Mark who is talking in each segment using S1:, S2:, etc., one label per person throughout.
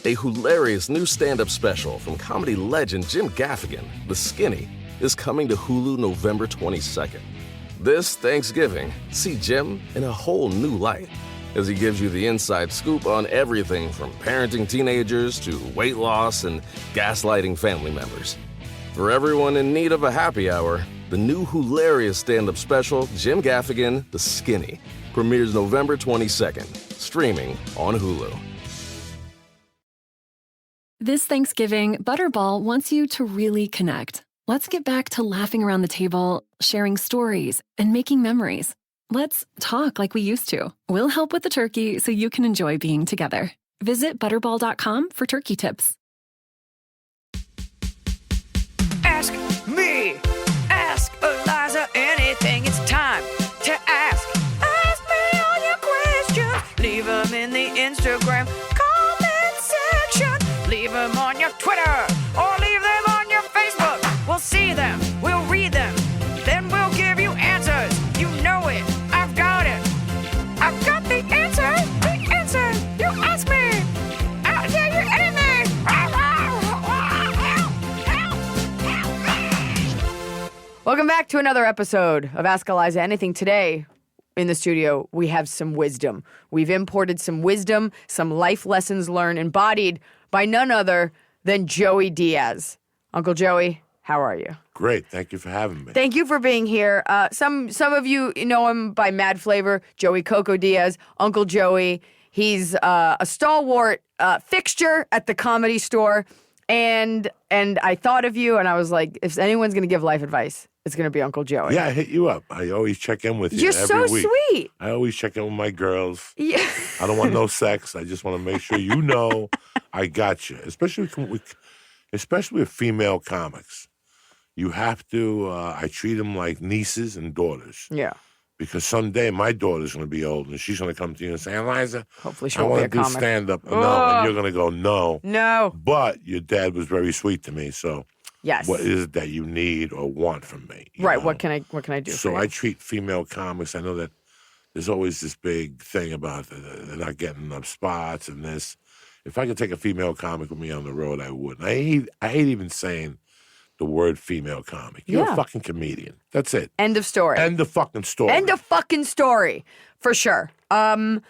S1: A hilarious new stand-up special from comedy legend Jim Gaffigan, The Skinny, is coming to Hulu November 22nd. This Thanksgiving, see Jim in a whole new light as he gives you the inside scoop on everything from parenting teenagers to weight loss and gaslighting family members. For everyone in need of a happy hour, the new hilarious stand-up special, Jim Gaffigan, The Skinny, premieres November 22nd, streaming on Hulu.
S2: This Thanksgiving, Butterball wants you to really connect. Let's get back to laughing around the table, sharing stories, and making memories. Let's talk like we used to. We'll help with the turkey so you can enjoy being together. Visit Butterball.com for turkey tips.
S3: Ask me, ask Iliza anything. It's time to ask. Ask me all your questions. Leave them in the Instagram comment section. Leave them on your Twitter or leave them on your Facebook. We'll see them, we'll read them, then we'll give you answers. You know it, I've got it. I've got the answer, the answer. You ask me, I'll tell you anything. Welcome back to another episode of Ask Iliza Anything. Today in the studio, we have some wisdom. We've imported some wisdom, some life lessons learned, embodied by none other than Joey Diaz. Uncle Joey, how are you?
S4: Great. Thank you for having me.
S3: Thank you for being here. Some of you know him by Mad Flavor, Joey Coco Diaz, Uncle Joey. He's a stalwart fixture at the Comedy Store. And I thought of you, and I was like, if anyone's going to give life advice, it's going to be Uncle Joey.
S4: Yeah, I hit you up. I always check in with you.
S3: You're
S4: every
S3: so
S4: week.
S3: sweet.
S4: I always check in with my girls.
S3: Yeah.
S4: I don't want no sex. I just want to make sure you know I got you. Especially with female comics. You have to, I treat them like nieces and daughters.
S3: Yeah.
S4: Because someday my daughter's going to be old, and she's going to come to you and say, Iliza,
S3: Hopefully she
S4: I
S3: won't
S4: want
S3: be a
S4: to do
S3: comic.
S4: stand-up.
S3: Oh.
S4: No, and you're going to go, no.
S3: No.
S4: But your dad was very sweet to me, so
S3: Yes.
S4: what is it that you need or want from me? you
S3: Right.
S4: know?
S3: What can I do
S4: So
S3: for you?
S4: I treat female comics. I know that there's always this big thing about they're not getting enough spots and this. If I could take a female comic with me on the road, I would. And I hate even saying the word female comic. You're
S3: Yeah.
S4: a fucking comedian. That's it.
S3: End of story.
S4: End of fucking story.
S3: End of fucking story, for sure. But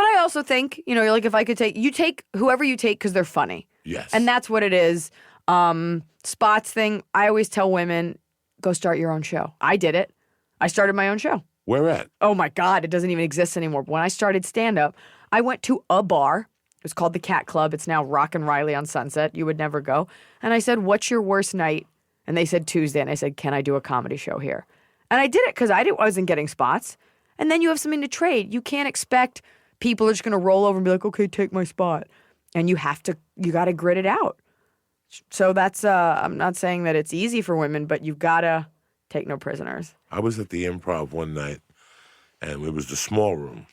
S3: I also think, like if I could you take whoever you take because they're funny.
S4: Yes.
S3: And that's what it is. Spots thing, I always tell women, go start your own show. I did it. I started my own show.
S4: Where at?
S3: Oh my God, it doesn't even exist anymore. When I started stand-up, I went to a bar. It was called the Cat Club. It's now Rock and Riley on Sunset. You would never go. And I said, what's your worst night? And they said Tuesday. And I said, can I do a comedy show here? And I did it because I wasn't getting spots. And then you have something to trade. You can't expect people are just going to roll over and be like, okay, take my spot. And you got to grit it out. So that's, I'm not saying that it's easy for women, but you've got to take no prisoners.
S4: I was at the Improv one night, and it was the small room.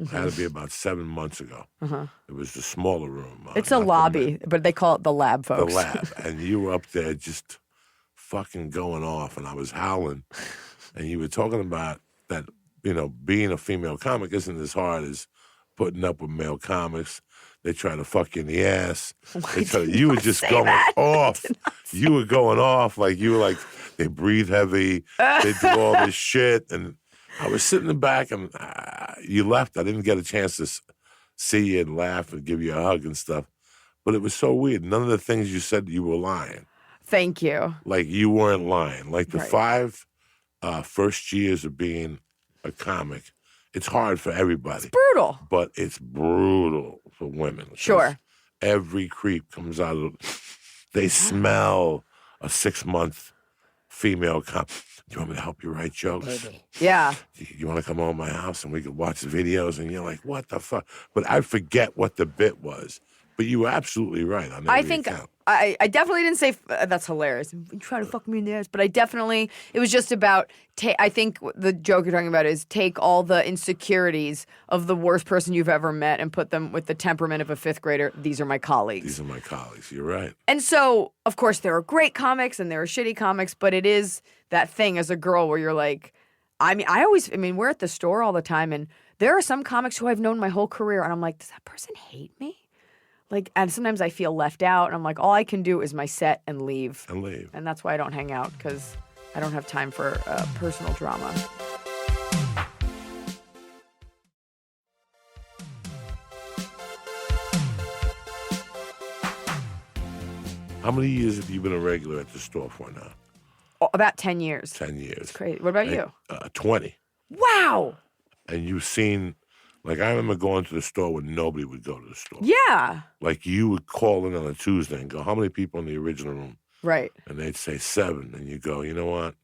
S3: Mm-hmm.
S4: It had to be about 7 months ago. It was the smaller room.
S3: It's a
S4: not the
S3: lobby, but they call it the lab,
S4: The
S3: folks.
S4: lab. And you were up there just fucking going off, and I was howling. And you were talking about that, being a female comic isn't as hard as putting up with male comics. They try to fuck you in the ass. You were just going off. You were going off like they breathe heavy. They do all this shit. And I was sitting in the back, and you left. I didn't get a chance to see you and laugh and give you a hug and stuff. But it was so weird. None of the things you said, you were lying.
S3: Thank you.
S4: Like you weren't lying. Like the
S3: Right.
S4: 5 first years of being a comic, it's hard for everybody.
S3: Brutal.
S4: But it's brutal for women. 'Cause
S3: Sure.
S4: Every creep comes out of, they smell a 6-month female comic. Do you want me to help you write jokes?
S3: Yeah.
S4: You want to come over my house and we could watch the videos? And you're like, what the fuck? But I forget what the bit was. But you were absolutely right on every
S3: I think
S4: account.
S3: I definitely didn't say that's hilarious. You try to fuck me in the ass, but it was just about. I think the joke you're talking about is take all the insecurities of the worst person you've ever met and put them with the temperament of a 5th grader. These are my colleagues.
S4: These are my colleagues. You're right.
S3: And so, of course, there are great comics and there are shitty comics, but it is that thing as a girl where you're like, we're at the store all the time, and there are some comics who I've known my whole career, and I'm like, does that person hate me? Like, and sometimes I feel left out, and I'm like, all I can do is my set and leave. And that's why I don't hang out, because I don't have time for personal drama.
S4: How many years have you been a regular at the store for now?
S3: Oh, about 10 years.
S4: 10 years.
S3: It's crazy. What about you?
S4: 20.
S3: Wow.
S4: And you've seen, like, I remember going to the store when nobody would go to the store.
S3: Yeah.
S4: Like, you would call in on a Tuesday and go, how many people in the original room?
S3: Right.
S4: And they'd say 7. And you go, you know what?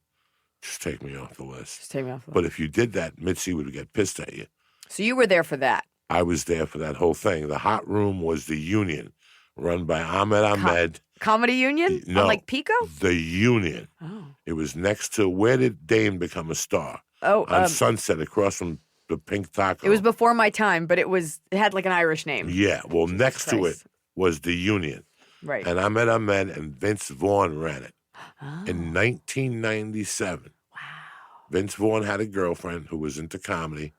S4: Just take me off the list.
S3: Just take me off the list.
S4: But if you did that, Mitzi would get pissed at you.
S3: So you were there for that.
S4: I was there for that whole thing. The hot room was the Union, run by Ahmed.
S3: Comedy Union?
S4: No,
S3: On like Pico?
S4: The Union.
S3: Oh.
S4: It was next to, where did Dane become a star?
S3: Oh,
S4: on Sunset, across from the Pink Taco.
S3: It was before my time, but it had like an Irish name.
S4: Yeah, well, next to it was the Union.
S3: Right.
S4: And Ahmed and Vince Vaughn ran it in 1997.
S3: Wow.
S4: Vince Vaughn had a girlfriend who was into comedy,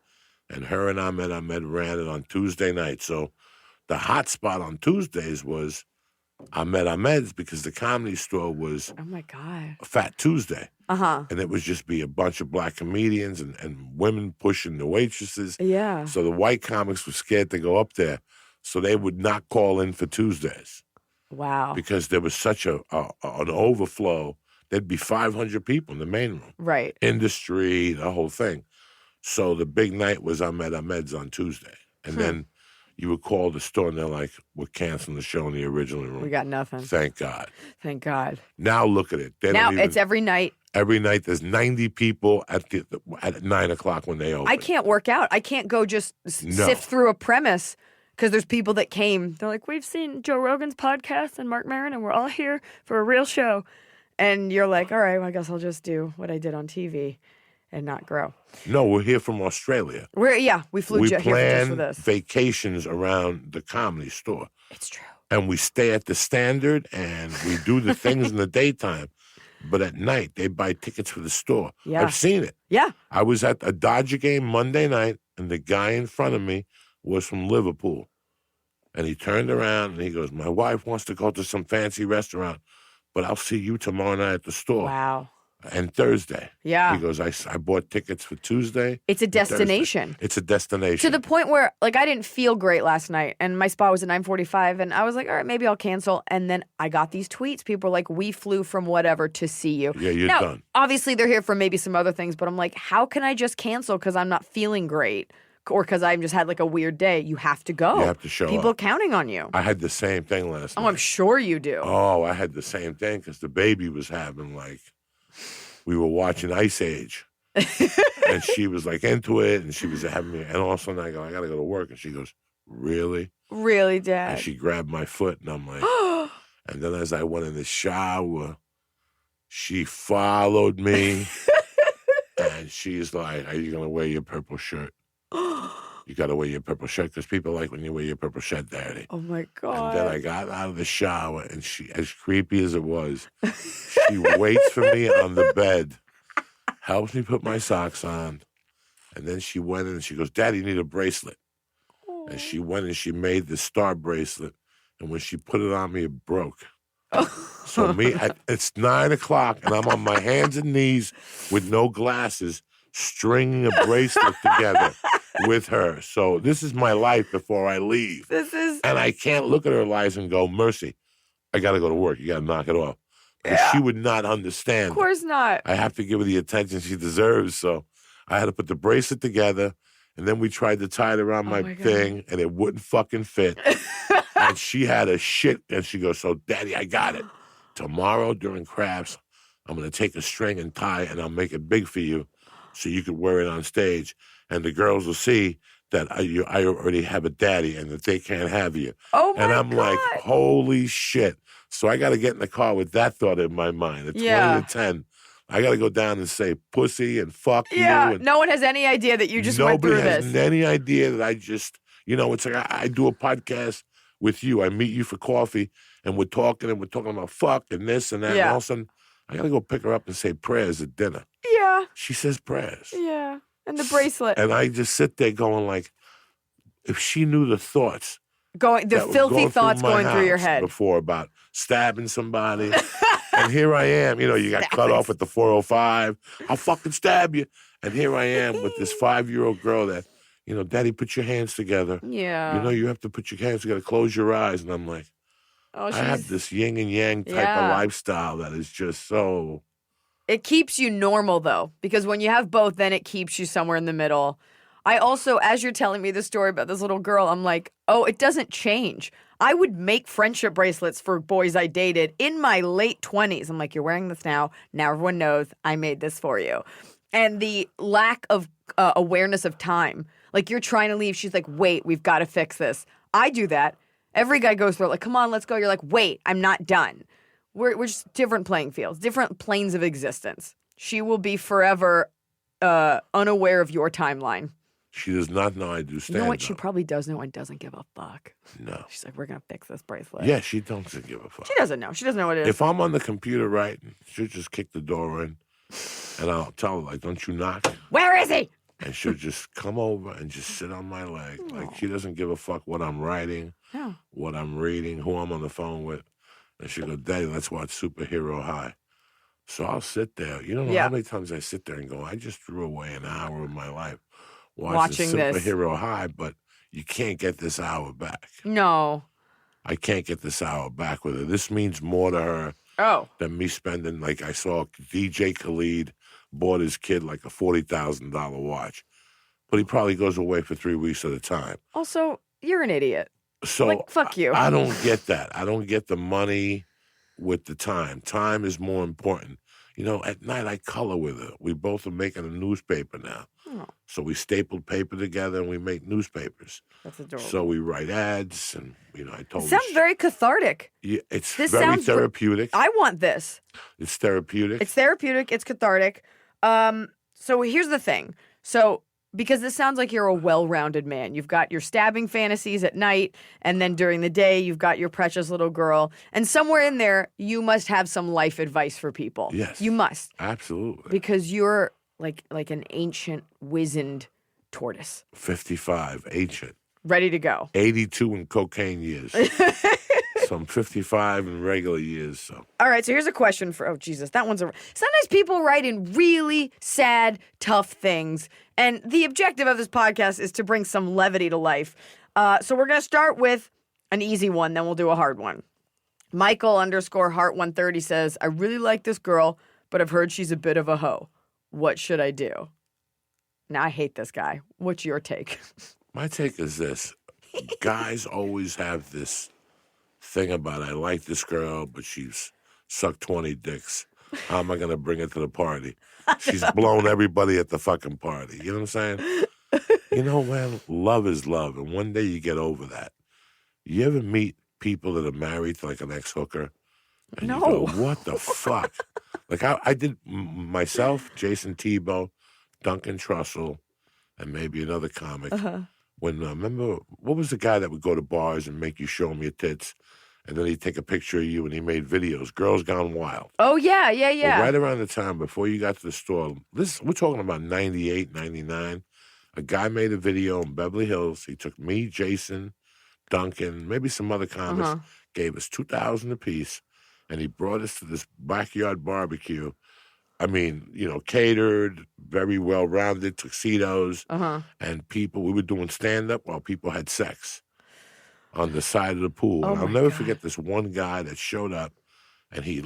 S4: and her and Ahmed ran it on Tuesday night. So the hot spot on Tuesdays was Ahmed's, because the Comedy Store was,
S3: oh my God,
S4: Fat Tuesday.
S3: Uh-huh.
S4: And it would just be a bunch of black comedians and women pushing the waitresses.
S3: Yeah.
S4: So the white comics were scared to go up there. So they would not call in for Tuesdays.
S3: Wow.
S4: Because there was such an overflow. There'd be 500 people in the main room.
S3: Right.
S4: Industry, the whole thing. So the big night was Ahmed's on Tuesday. And then you would call the store and they're like, we're canceling the show in the original room.
S3: We got nothing.
S4: Thank God.
S3: Thank God.
S4: Now look at it.
S3: Now it's every night.
S4: Every night there's 90 people at 9 o'clock when they open.
S3: I can't work out. I can't go just sift through a premise because there's people that came. They're like, we've seen Joe Rogan's podcast and Mark Maron, and we're all here for a real show. And you're like, all right, well, I guess I'll just do what I did on TV and not grow.
S4: No, we're here from Australia.
S3: We flew here just for this.
S4: We plan vacations around the Comedy Store.
S3: It's true.
S4: And we stay at the Standard, and we do the things in the daytime. But at night, they buy tickets for the store.
S3: Yeah.
S4: I've seen it.
S3: Yeah.
S4: I was at a Dodger game Monday night, and the guy in front of me was from Liverpool. And he turned around, and he goes, my wife wants to go to some fancy restaurant, but I'll see you tomorrow night at the store.
S3: Wow.
S4: And Thursday.
S3: Yeah.
S4: He goes, I bought tickets for Tuesday.
S3: It's a destination.
S4: It's a destination.
S3: To the point where, like, I didn't feel great last night, and my spot was at 9:45, and I was like, all right, maybe I'll cancel. And then I got these tweets. People were like, we flew from whatever to see you.
S4: Yeah, you're
S3: now,
S4: done.
S3: Obviously, they're here for maybe some other things, but I'm like, how can I just cancel because I'm not feeling great? Or because I just had like a weird day? You have to go.
S4: You have to show
S3: People
S4: up.
S3: counting on you.
S4: I had the same thing last night.
S3: Oh, I'm sure you do.
S4: Oh, I had the same thing because the baby was having we were watching Ice Age. And she was like into it, and she was having me. And all of a sudden I go, I got to go to work. And she goes, really?
S3: Really, Dad?
S4: And she grabbed my foot, and I'm like, and then as I went in the shower, she followed me. And she's like, are you going to wear your purple shirt? You got to wear your purple shirt because people like when you wear your purple shirt, Daddy.
S3: Oh, my God.
S4: And then I got out of the shower, and she, as creepy as it was, she waits for me on the bed, helps me put my socks on, and then she went in and she goes, Daddy, you need a bracelet. Oh. And she went and she made the star bracelet, and when she put it on me, it broke. So it's 9 o'clock, and I'm on my hands and knees with no glasses, stringing a bracelet together with her. So this is my life before I leave. And I can't look at her lies and go, Mercy, I got to go to work. You got to knock it off. Because she would not understand.
S3: Of course not.
S4: I have to give her the attention she deserves. So I had to put the bracelet together, and then we tried to tie it around my thing, and it wouldn't fucking fit. And she had a shit, and she goes, so, Daddy, I got it. Tomorrow during crafts, I'm going to take a string and tie, and I'll make it big for you so you could wear it on stage. And the girls will see that I already have a daddy and that they can't have you.
S3: Oh, my God.
S4: And I'm like, holy shit. So I got to get in the car with that thought in my mind. At 20 to 10, I got to go down and say pussy and fuck you. And
S3: no one has any idea that you just went through this.
S4: Nobody has any idea that I just, it's like I do a podcast with you. I meet you for coffee, and we're talking about fuck and this and that. And all of a sudden, I got to go pick her up and say prayers at dinner.
S3: Yeah.
S4: She says prayers.
S3: Yeah. And the bracelet.
S4: And I just sit there going like, if she knew the thoughts that were
S3: filthy thoughts
S4: my
S3: going through your
S4: house
S3: head
S4: before about stabbing somebody. And here I am, you got cut off at the 405. I'll fucking stab you. And here I am with this 5-year-old girl that, Daddy, put your hands together.
S3: Yeah.
S4: You have to put your hands together, close your eyes. And I'm like,
S3: Oh,
S4: I have this yin and yang type of lifestyle that is just so.
S3: It keeps you normal, though, because when you have both, then it keeps you somewhere in the middle. I also, as you're telling me the story about this little girl, I'm like, oh, it doesn't change. I would make friendship bracelets for boys I dated in my late 20s. I'm like, you're wearing this now. Now everyone knows I made this for you. And the lack of awareness of time. Like, you're trying to leave. She's like, wait, we've got to fix this. I do that. Every guy goes through it. Like, come on, let's go. You're like, wait, I'm not done. We're just different playing fields, different planes of existence. She will be forever unaware of your timeline.
S4: She does not know I do stand-up.
S3: You know what? She probably does know and doesn't give a fuck.
S4: No.
S3: She's like, we're going to fix this bracelet.
S4: Yeah, she doesn't give a fuck.
S3: She doesn't know. She doesn't know what it is.
S4: If I'm on the computer writing, she'll just kick the door in, and I'll tell her, like, don't you knock?
S3: Where is he?
S4: And she'll just come over and just sit on my leg. Like, she doesn't give a fuck what I'm writing, what I'm reading, who I'm on the phone with. And she'll go, Daddy, let's watch Superhero High. So I'll sit there. You don't know how many times I sit there and go, I just threw away an hour of my life watching Superhero High, but you can't get this hour back.
S3: No.
S4: I can't get this hour back with her. This means more to her than me spending, like I saw DJ Khalid bought his kid like a $40,000 watch. But he probably goes away for 3 weeks at a time.
S3: Also, you're an idiot.
S4: So
S3: like, fuck you.
S4: I don't get that. I don't get the money with the time. Time is more important. At night I color with her. We both are making a newspaper now. Oh. So we stapled paper together and we make newspapers.
S3: That's adorable.
S4: So we write ads and, I told her.
S3: It sounds very cathartic.
S4: Yeah, it's very therapeutic.
S3: I want this.
S4: It's therapeutic.
S3: It's therapeutic. It's cathartic. So here's the thing. So because this sounds like you're a well-rounded man. You've got your stabbing fantasies at night, and then during the day, you've got your precious little girl. And somewhere in there, you must have some life advice for people.
S4: Yes.
S3: You must.
S4: Absolutely.
S3: Because you're like an ancient, wizened tortoise.
S4: 55, ancient.
S3: Ready to go.
S4: 82 in cocaine years. Some 55 in regular years. So.
S3: All right, so here's a question for, oh, Jesus, that one's sometimes people write in really sad, tough things, and the objective of this podcast is to bring some levity to life. So we're going to start with an easy one, then we'll do a hard one. Michael_Heart130 says, I really like this girl, but I've heard she's a bit of a hoe. What should I do? Now, I hate this guy. What's your take?
S4: My take is this. Guys always have this thing about, I like this girl, but she's sucked 20 dicks. How am I going to bring her to the party? She's blown everybody at the fucking party. You know what I'm saying? Man, love is love. And one day you get over that. You ever meet people that are married to like an ex-hooker? And you go, what the fuck? Like I did myself, Jason Tebow, Duncan Trussell, and maybe another comic. When, remember, what was the guy that would go to bars and make you show him your tits? And then he'd take a picture of you and he made videos. Girls Gone Wild.
S3: Oh, yeah.
S4: Well, right around the time before you got to the store, we're talking about 98, 99. A guy made a video in Beverly Hills. He took me, Jason, Duncan, maybe some other comics, gave us $2,000 apiece, and he brought us to this backyard barbecue. I mean, catered, very well-rounded, tuxedos, and people, we were doing stand-up while people had sex on the side of the pool.
S3: Oh,
S4: and I'll never forget this one guy that showed up, and he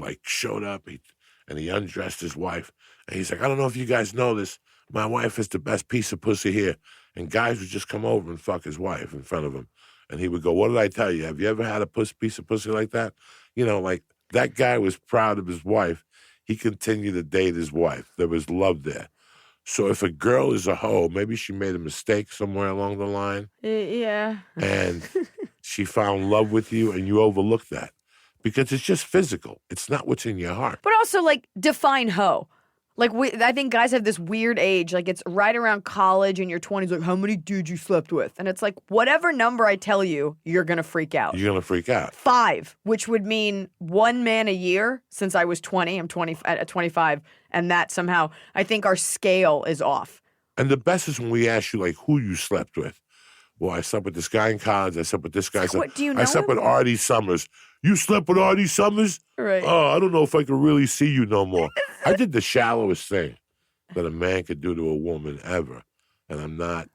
S4: undressed his wife, and he's like, I don't know if you guys know this, my wife is the best piece of pussy here. And guys would just come over and fuck his wife in front of him. And he would go, what did I tell you? Have you ever had a piece of pussy like that? Like that guy was proud of his wife. He continued to date his wife. There was love there. So if a girl is a hoe, maybe she made a mistake somewhere along the line.
S3: Yeah.
S4: And she found love with you and you overlooked that. Because it's just physical. It's not what's in your heart.
S3: But also, define hoe. I think guys have this weird age. It's right around college in your 20s. Like, how many dudes you slept with? And it's like, whatever number I tell you, you're going to freak out.
S4: You're going to freak out.
S3: 5, which would mean 1 man a year since I was 20. I'm 25. And that somehow, I think our scale is off.
S4: And the best is when we ask you, who you slept with. Well, I slept with this guy in college. I slept with this guy.
S3: What, do you know
S4: I slept
S3: him?
S4: with Artie Summers. You slept with Artie Summers?
S3: Right.
S4: Oh, I don't know if I could really see you no more. I did the shallowest thing that a man could do to a woman ever, and I'm not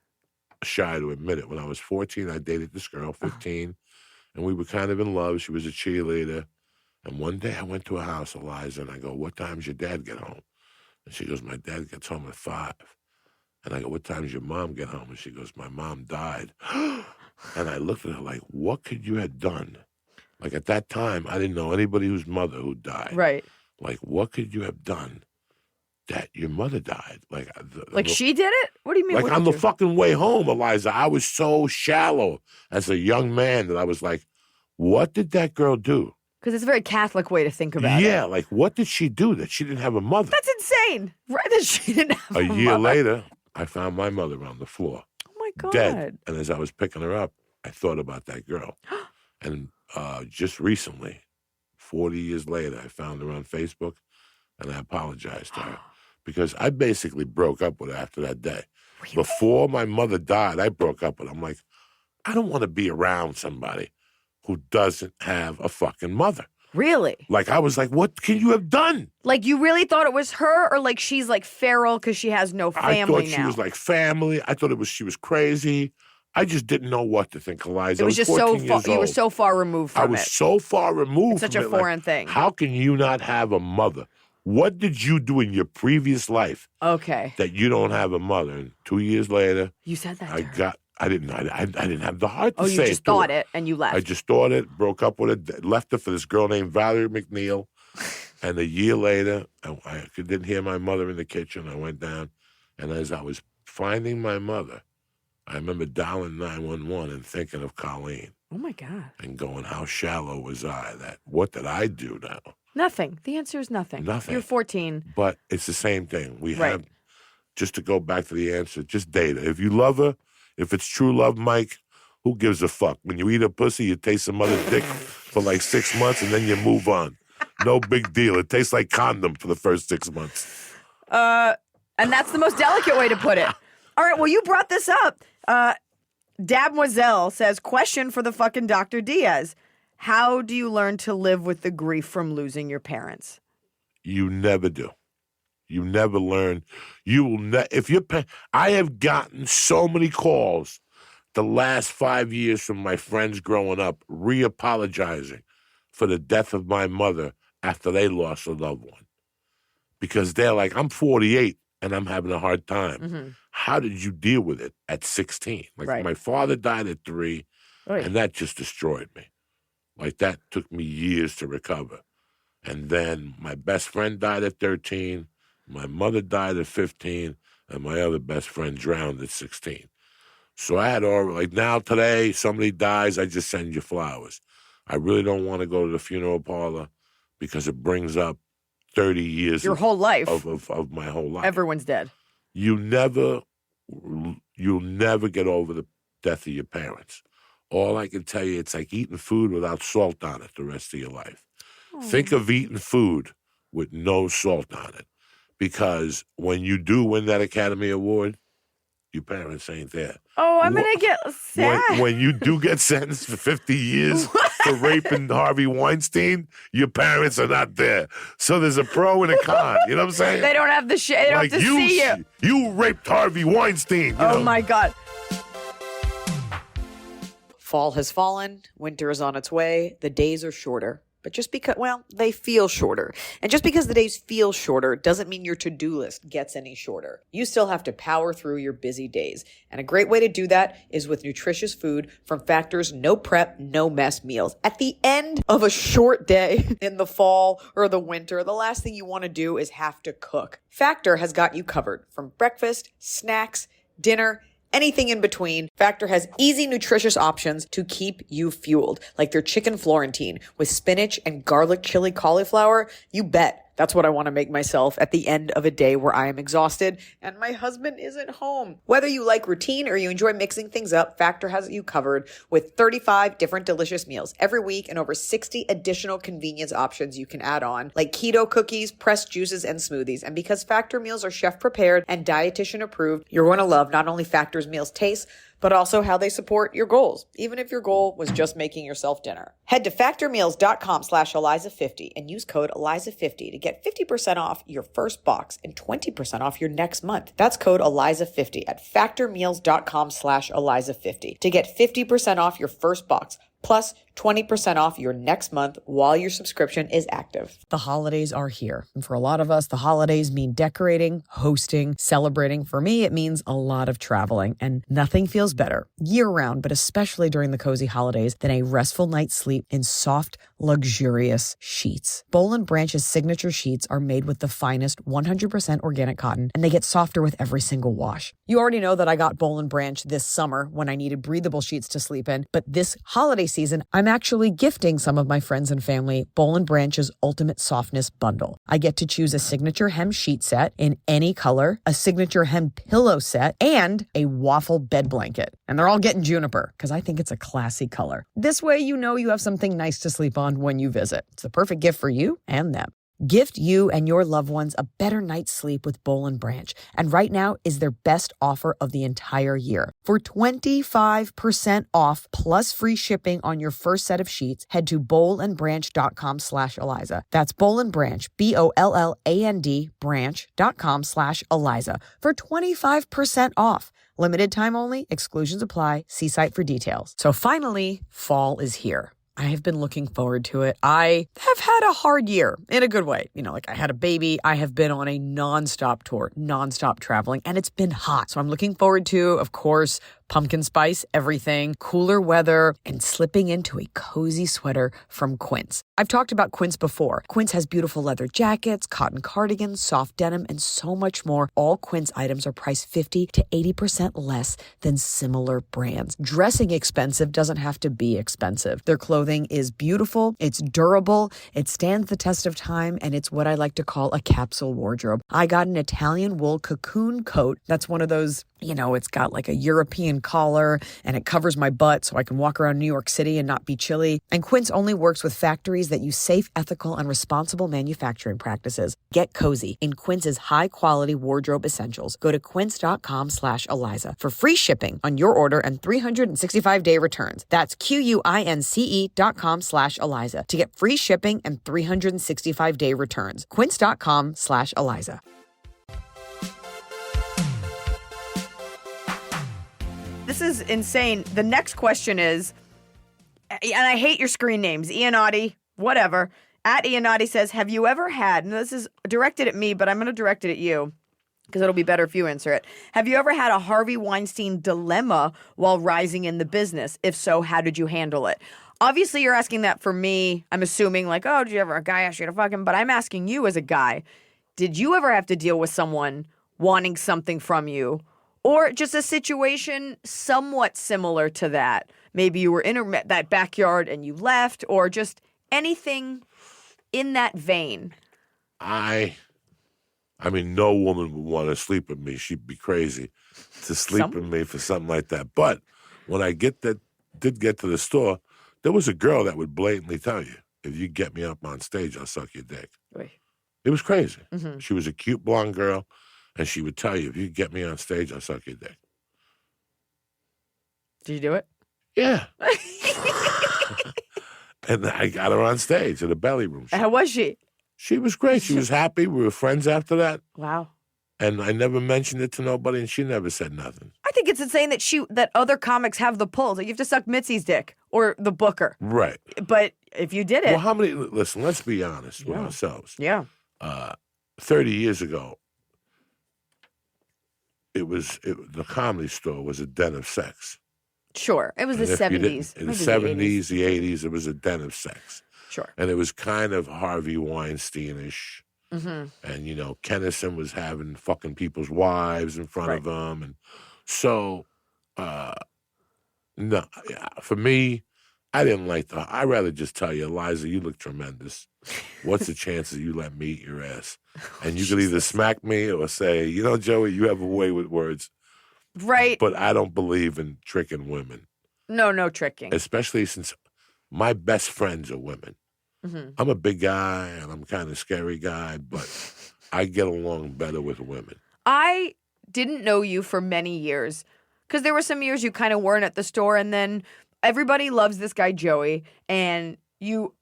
S4: shy to admit it. When I was 14, I dated this girl, 15, and we were kind of in love. She was a cheerleader. And one day I went to her house, Iliza, and I go, what time's your dad get home? And she goes, my dad gets home at 5. And I go, what time's your mom get home? And she goes, my mom died. And I looked at her like, what could you have done? Like at that time, I didn't know anybody whose mother who died.
S3: Right.
S4: Like, what could you have done that your mother died?
S3: Like she did it? What do you mean?
S4: Like on the fucking way home, Iliza, I was so shallow as a young man that I was like, what did that girl do?
S3: Because it's a very Catholic way to think about it.
S4: Yeah, like what did she do that she didn't have a mother?
S3: That's insane. Right, that she didn't have
S4: A year
S3: mother.
S4: later, I found my mother on the floor,
S3: Oh my God.
S4: dead. And as I was picking her up, I thought about that girl. And just recently, 40 years later, I found her on Facebook, and I apologized to her because I basically broke up with her after that day.
S3: Really?
S4: Before my mother died, I broke up with her. I'm like, I don't want to be around somebody who doesn't have a fucking mother.
S3: Really?
S4: Like, I was like, what can you have done?
S3: Like you really thought it was her, or like she's like feral because she has no family
S4: I thought she
S3: now?
S4: was like family. I thought she was crazy. I just didn't know what to think, Iliza.
S3: It was just
S4: 14
S3: so
S4: years
S3: far. You were
S4: old.
S3: so far removed from
S4: I was
S3: it.
S4: so far removed
S3: It's such
S4: from
S3: a
S4: it. Like,
S3: foreign thing.
S4: how can you not have a mother? What did you do in your previous life
S3: Okay.
S4: that you don't have a mother? And 2 years later,
S3: You said that.
S4: I
S3: to her.
S4: didn't have the heart to
S3: Oh,
S4: say
S3: you
S4: it.
S3: just
S4: to
S3: thought
S4: her.
S3: it and you left.
S4: I just thought it, broke up with her, left her for this girl named Valerie McNeil. And a year later, I didn't hear my mother in the kitchen. I went down, and as I was finding my mother, I remember dialing 911 and thinking of Colleen
S3: Oh my God.
S4: and going, how shallow was I? What did I do now?
S3: Nothing. The answer is nothing.
S4: Nothing.
S3: You're 14.
S4: But it's the same thing. We
S3: Right.
S4: have, just to go back to the answer, just date her. If you love her, if it's true love, Mike, who gives a fuck? When you eat a pussy, you taste some other dick for like 6 months and then you move on. No big deal. It tastes like condom for the first 6 months.
S3: And that's the most delicate way to put it. All right, well, you brought this up. Damoiselle says, question for the fucking Dr. Diaz. How do you learn to live with the grief from losing your parents?
S4: You never do. You never learn. You will if you're I have gotten so many calls the last 5 years from my friends growing up re-apologizing for the death of my mother after they lost a loved one. Because they're like, I'm 48 and I'm having a hard time.
S3: Mm-hmm.
S4: How did you deal with it at 16? Like
S3: Right.
S4: my father died at 3
S3: Right.
S4: and that just destroyed me. Like that took me years to recover. And then my best friend died at 13, my mother died at 15, and my other best friend drowned at 16. So I had like now today, somebody dies, I just send you flowers. I really don't want to go to the funeral parlor because it brings up 30 years
S3: Your whole life.
S4: of my whole life.
S3: Everyone's dead.
S4: You'll never get over the death of your parents. All I can tell you, it's like eating food without salt on it the rest of your life. Think of eating food with no salt on it. Because when you do win that Academy Award, your parents ain't there.
S3: Oh, I'm going to get sad.
S4: When you do get sentenced for 50 years for raping Harvey Weinstein, your parents are not there. So there's a pro and a con. You know what I'm saying?
S3: They don't have the shit. They don't
S4: Like
S3: have to see you.
S4: You raped Harvey Weinstein. You
S3: Oh,
S4: know?
S3: my God.
S5: Fall has fallen, winter is on its way, the days are shorter. But just because, well, they feel shorter. And just because the days feel shorter doesn't mean your to-do list gets any shorter. You still have to power through your busy days. And a great way to do that is with nutritious food from Factor's no prep, no mess meals. At the end of a short day in the fall or the winter, the last thing you want to do is have to cook. Factor has got you covered from breakfast, snacks, dinner, anything in between. Factor has easy, nutritious options to keep you fueled, like their chicken Florentine with spinach and garlic chili cauliflower. You bet. That's what I want to make myself at the end of a day where I am exhausted and my husband isn't home. Whether you like routine or you enjoy mixing things up, Factor has you covered with 35 different delicious meals every week and over 60 additional convenience options you can add on, like keto cookies, pressed juices, and smoothies. And because Factor meals are chef prepared and dietitian approved, you're going to love not only Factor's meals taste, but also how they support your goals, even if your goal was just making yourself dinner. Head to factormeals.com/Iliza50 and use code Iliza50 to get 50% off your first box and 20% off your next month. That's code Iliza50 at factormeals.com/Iliza50 to get 50% off your first box plus 20% off your next month while your subscription is active. The holidays are here. And for a lot of us, the holidays mean decorating, hosting, celebrating. For me, it means a lot of traveling. And nothing feels better year-round, but especially during the cozy holidays, than a restful night's sleep in soft, luxurious sheets. Boll & Branch's signature sheets are made with the finest 100% organic cotton, and they get softer with every single wash. You already know that I got Boll & Branch this summer when I needed breathable sheets to sleep in, but this holiday season, I'm actually gifting some of my friends and family Boll & Branch's Ultimate Softness Bundle. I get to choose a signature hem sheet set in any color, a signature hem pillow set, and a waffle bed blanket. And they're all getting juniper because I think it's a classy color. This way you know you have something nice to sleep on when you visit. It's the perfect gift for you and them. Gift you and your loved ones a better night's sleep with Boll & Branch. And right now is their best offer of the entire year. For 25% off plus free shipping on your first set of sheets, head to bollandbranch.com/Iliza. That's Boll & Branch, BOLLAND branch.com/Iliza for 25% off. Limited time only, exclusions apply. See site for details. So finally, fall is here. I have been looking forward to it. I have had a hard year in a good way. You know, like I had a baby. I have been on a nonstop tour, nonstop traveling, and it's been hot. So I'm looking forward to, of course, pumpkin spice, everything, cooler weather, and slipping into a cozy sweater from Quince. I've talked about Quince before. Quince has beautiful leather jackets, cotton cardigans, soft denim, and so much more. All Quince items are priced 50 to 80% less than similar brands. Dressing expensive doesn't have to be expensive. Their clothing is beautiful, it's durable, it stands the test of time, and it's what I like to call a capsule wardrobe. I got an Italian wool cocoon coat. That's one of those, you know, it's got like a European collar and it covers my butt so I can walk around New York City and not be chilly. And Quince only works with factories that use safe, ethical, and responsible manufacturing practices. Get cozy in Quince's high-quality wardrobe essentials. Go to quince.com/Iliza for free shipping on your order and 365-day returns. That's QUINCE.com/Iliza to get free shipping and 365-day returns. Quince.com/Iliza.
S3: This is insane. The next question is, and I hate your screen names, Iannotti, whatever. At Iannotti says, have you ever had, and this is directed at me, but I'm going to direct it at you because it'll be better if you answer it. Have you ever had a Harvey Weinstein dilemma while rising in the business? If so, how did you handle it? Obviously, you're asking that for me. I'm assuming like, oh, did you ever, a guy ask you to fuck him? But I'm asking you as a guy, did you ever have to deal with someone wanting something from you? Or just a situation somewhat similar to that. Maybe you were in that backyard and you left, or just anything in that vein.
S4: I mean, no woman would want to sleep with me. She'd be crazy to sleep with me for something like that. But when I did get to the store, there was a girl that would blatantly tell you, if you get me up on stage, I'll suck your dick.
S3: Oy.
S4: It was crazy.
S3: Mm-hmm.
S4: She was a cute blonde girl. And she would tell you, if you get me on stage, I'll suck your dick.
S3: Did you do it?
S4: Yeah. And I got her on stage at a belly room show.
S3: How was she?
S4: She was great. She was happy. We were friends after that.
S3: Wow.
S4: And I never mentioned it to nobody, and she never said nothing.
S3: I think it's insane that other comics have the pull. Like you have to suck Mitzi's dick or the booker.
S4: Right.
S3: But if you did it.
S4: Well, listen, let's be honest with ourselves.
S3: Yeah.
S4: 30 years ago, the Comedy Store was a den of sex.
S3: Sure. It was the 70s.
S4: In the 70s, the 80s, it was a den of sex.
S3: Sure.
S4: And it was kind of Harvey Weinstein-ish.
S3: Mm-hmm.
S4: And, you know, Kennison was having fucking people's wives in front of him. And so, no, for me, I didn't like I'd rather just tell you, Iliza, you look tremendous. What's the chances you let me eat your ass? And you could either smack me or say, you know, Joey, you have a way with words.
S3: Right.
S4: But I don't believe in tricking women.
S3: No tricking.
S4: Especially since my best friends are women. Mm-hmm. I'm a big guy and I'm kind of scary guy, but I get along better with women.
S3: I didn't know you for many years. Because there were some years you kind of weren't at the store, and then everybody loves this guy Joey, and you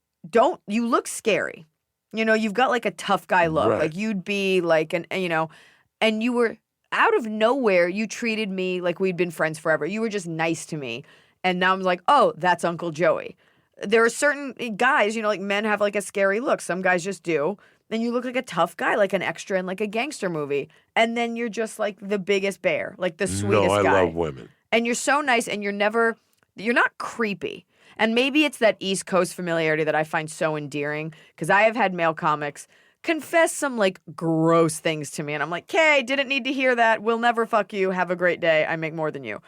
S3: look scary. You know, you've got like a tough guy look.
S4: Right.
S3: Like you'd be like and you were out of nowhere, you treated me like we'd been friends forever. You were just nice to me. And now I'm like, oh, that's Uncle Joey. There are certain guys, like men have like a scary look. Some guys just do. Then you look like a tough guy, like an extra in like a gangster movie. And then you're just like the biggest bear, like the sweetest guy.
S4: No, I love women.
S3: And you're so nice, and you're not creepy. And maybe it's that East Coast familiarity that I find so endearing, because I have had male comics confess some like gross things to me. And I'm like, okay, didn't need to hear that. We'll never fuck you. Have a great day. I make more than you.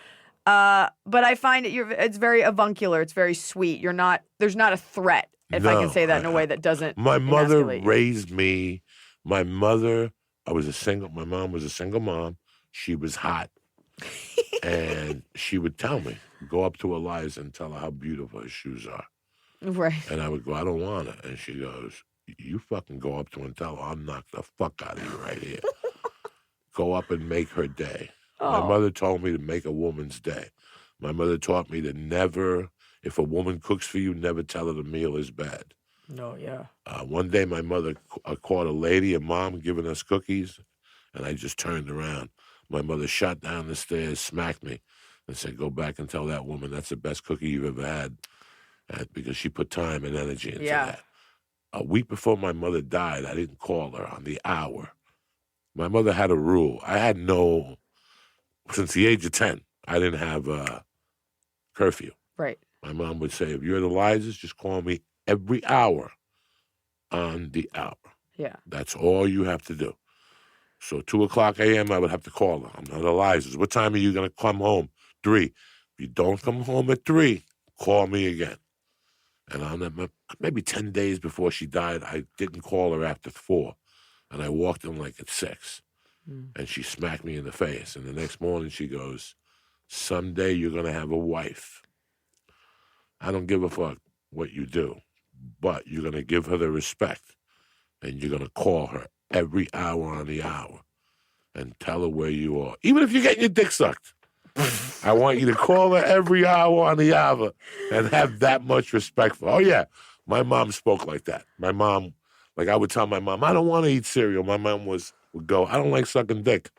S3: But I find it's very avuncular. It's very sweet. There's not a threat, if I can say that in a way that doesn't
S4: My mother
S3: emasculate you.
S4: raised me. My mom was a single mom. She was hot. And she would tell me, go up to Iliza and tell her how beautiful her shoes are.
S3: Right.
S4: And I would go, I don't want it. And she goes, you fucking go up to her and tell her, I'll knock the fuck out of you right here. Go up and make her day. My mother told me to make a woman's day. My mother taught me to never, if a woman cooks for you, never tell her the meal is bad.
S3: No, yeah.
S4: One day my mother caught a mom giving us cookies, and I just turned around. My mother shot down the stairs, smacked me, and said, go back and tell that woman that's the best cookie you've ever had, because she put time and energy into that. A week before my mother died, I didn't call her on the hour. My mother had a rule. Since the age of 10, I didn't have a curfew.
S3: Right.
S4: My mom would say, if you're at Iliza's, just call me every hour on the hour.
S3: Yeah.
S4: That's all you have to do. So 2:00 a.m., I would have to call her. I'm not Iliza's. What time are you going to come home? 3. If you don't come home at 3, call me again. And on that, maybe 10 days before she died, I didn't call her after 4. And I walked in like at 6. And she smacked me in the face. And the next morning she goes, someday you're going to have a wife. I don't give a fuck what you do, but you're going to give her the respect. And you're going to call her every hour on the hour and tell her where you are. Even if you're getting your dick sucked. I want you to call her every hour on the hour and have that much respect for her. Oh, yeah. My mom spoke like that. My mom, like I would tell my mom, I don't want to eat cereal. My mom would go, I don't like sucking dick,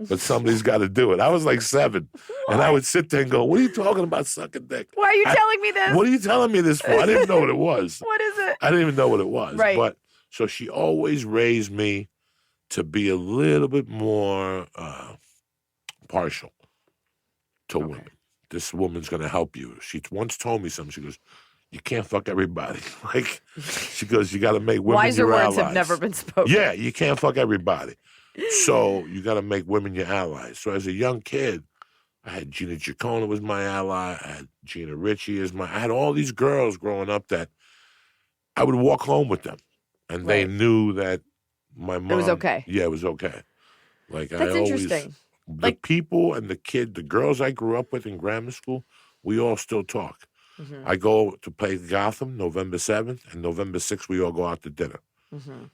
S4: but somebody's got to do it. I was like 7. And I would sit there and go, what are you talking about sucking dick?
S3: Why are you telling me this?
S4: What are you telling me this for? I didn't know what it was.
S3: What is it?
S4: I didn't even know what it was.
S3: Right.
S4: But so she always raised me to be a little bit more partial to women. This woman's going to help you. She once told me something. She goes, you can't fuck everybody. Like, she goes, you got to make women
S3: Wiser
S4: your
S3: words
S4: allies.
S3: have never been spoken.
S4: Yeah, you can't fuck everybody. So you got to make women your allies. So as a young kid, I had Gina Giacona was my ally. I had Gina Ritchie I had all these girls growing up that I would walk home with them. And they knew that my mom.
S3: It was okay.
S4: Yeah, it was okay. Like
S3: That's interesting.
S4: The people and the girls I grew up with in grammar school, we all still talk.
S3: Mm-hmm.
S4: I go to play Gotham November 7th, and November 6th we all go out to dinner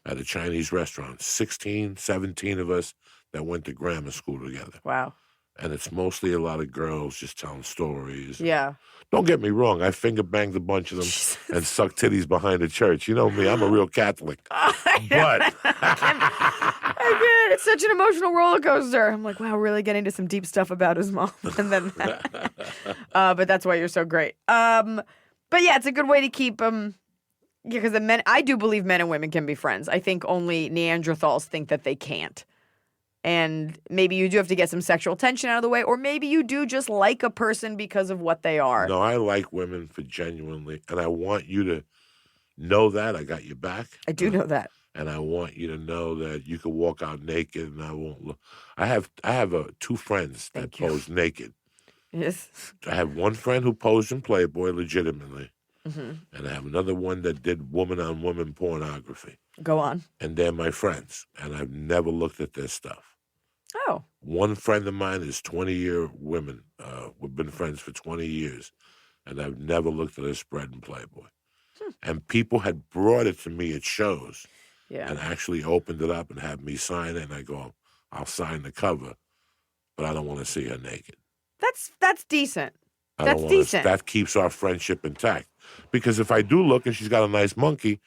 S4: at a Chinese restaurant. 16, 17 of us that went to grammar school together.
S3: Wow.
S4: And it's mostly a lot of girls just telling stories.
S3: Yeah.
S4: Don't get me wrong. I finger banged a bunch of them and sucked titties behind the church. You know me. I'm a real Catholic. But
S3: I get it. It's such an emotional roller coaster. I'm like, wow, really getting to some deep stuff about his mom. And then, but that's why you're so great. But yeah, it's a good way to keep because I do believe men and women can be friends. I think only Neanderthals think that they can't. And maybe you do have to get some sexual tension out of the way, or maybe you do just like a person because of what they are.
S4: no, I like women for genuinely, and I want you to know that I got your back.
S3: I do know that.
S4: And I want you to know that you can walk out naked, and I won't look. I have 2 friends that pose naked.
S3: Yes.
S4: I have one friend who posed in Playboy legitimately, and I have another one that did woman-on-woman pornography.
S3: Go on.
S4: And they're my friends, and I've never looked at their stuff.
S3: Oh.
S4: One friend of mine is 20-year women. We've been friends for 20 years, and I've never looked at her spread in Playboy. And people had brought it to me at shows and actually opened it up and had me sign it, and I go, I'll sign the cover, but I don't want to see her naked.
S3: That's decent.
S4: I
S3: That's
S4: don't wanna-
S3: decent.
S4: That keeps our friendship intact. Because if I do look and she's got a nice monkey,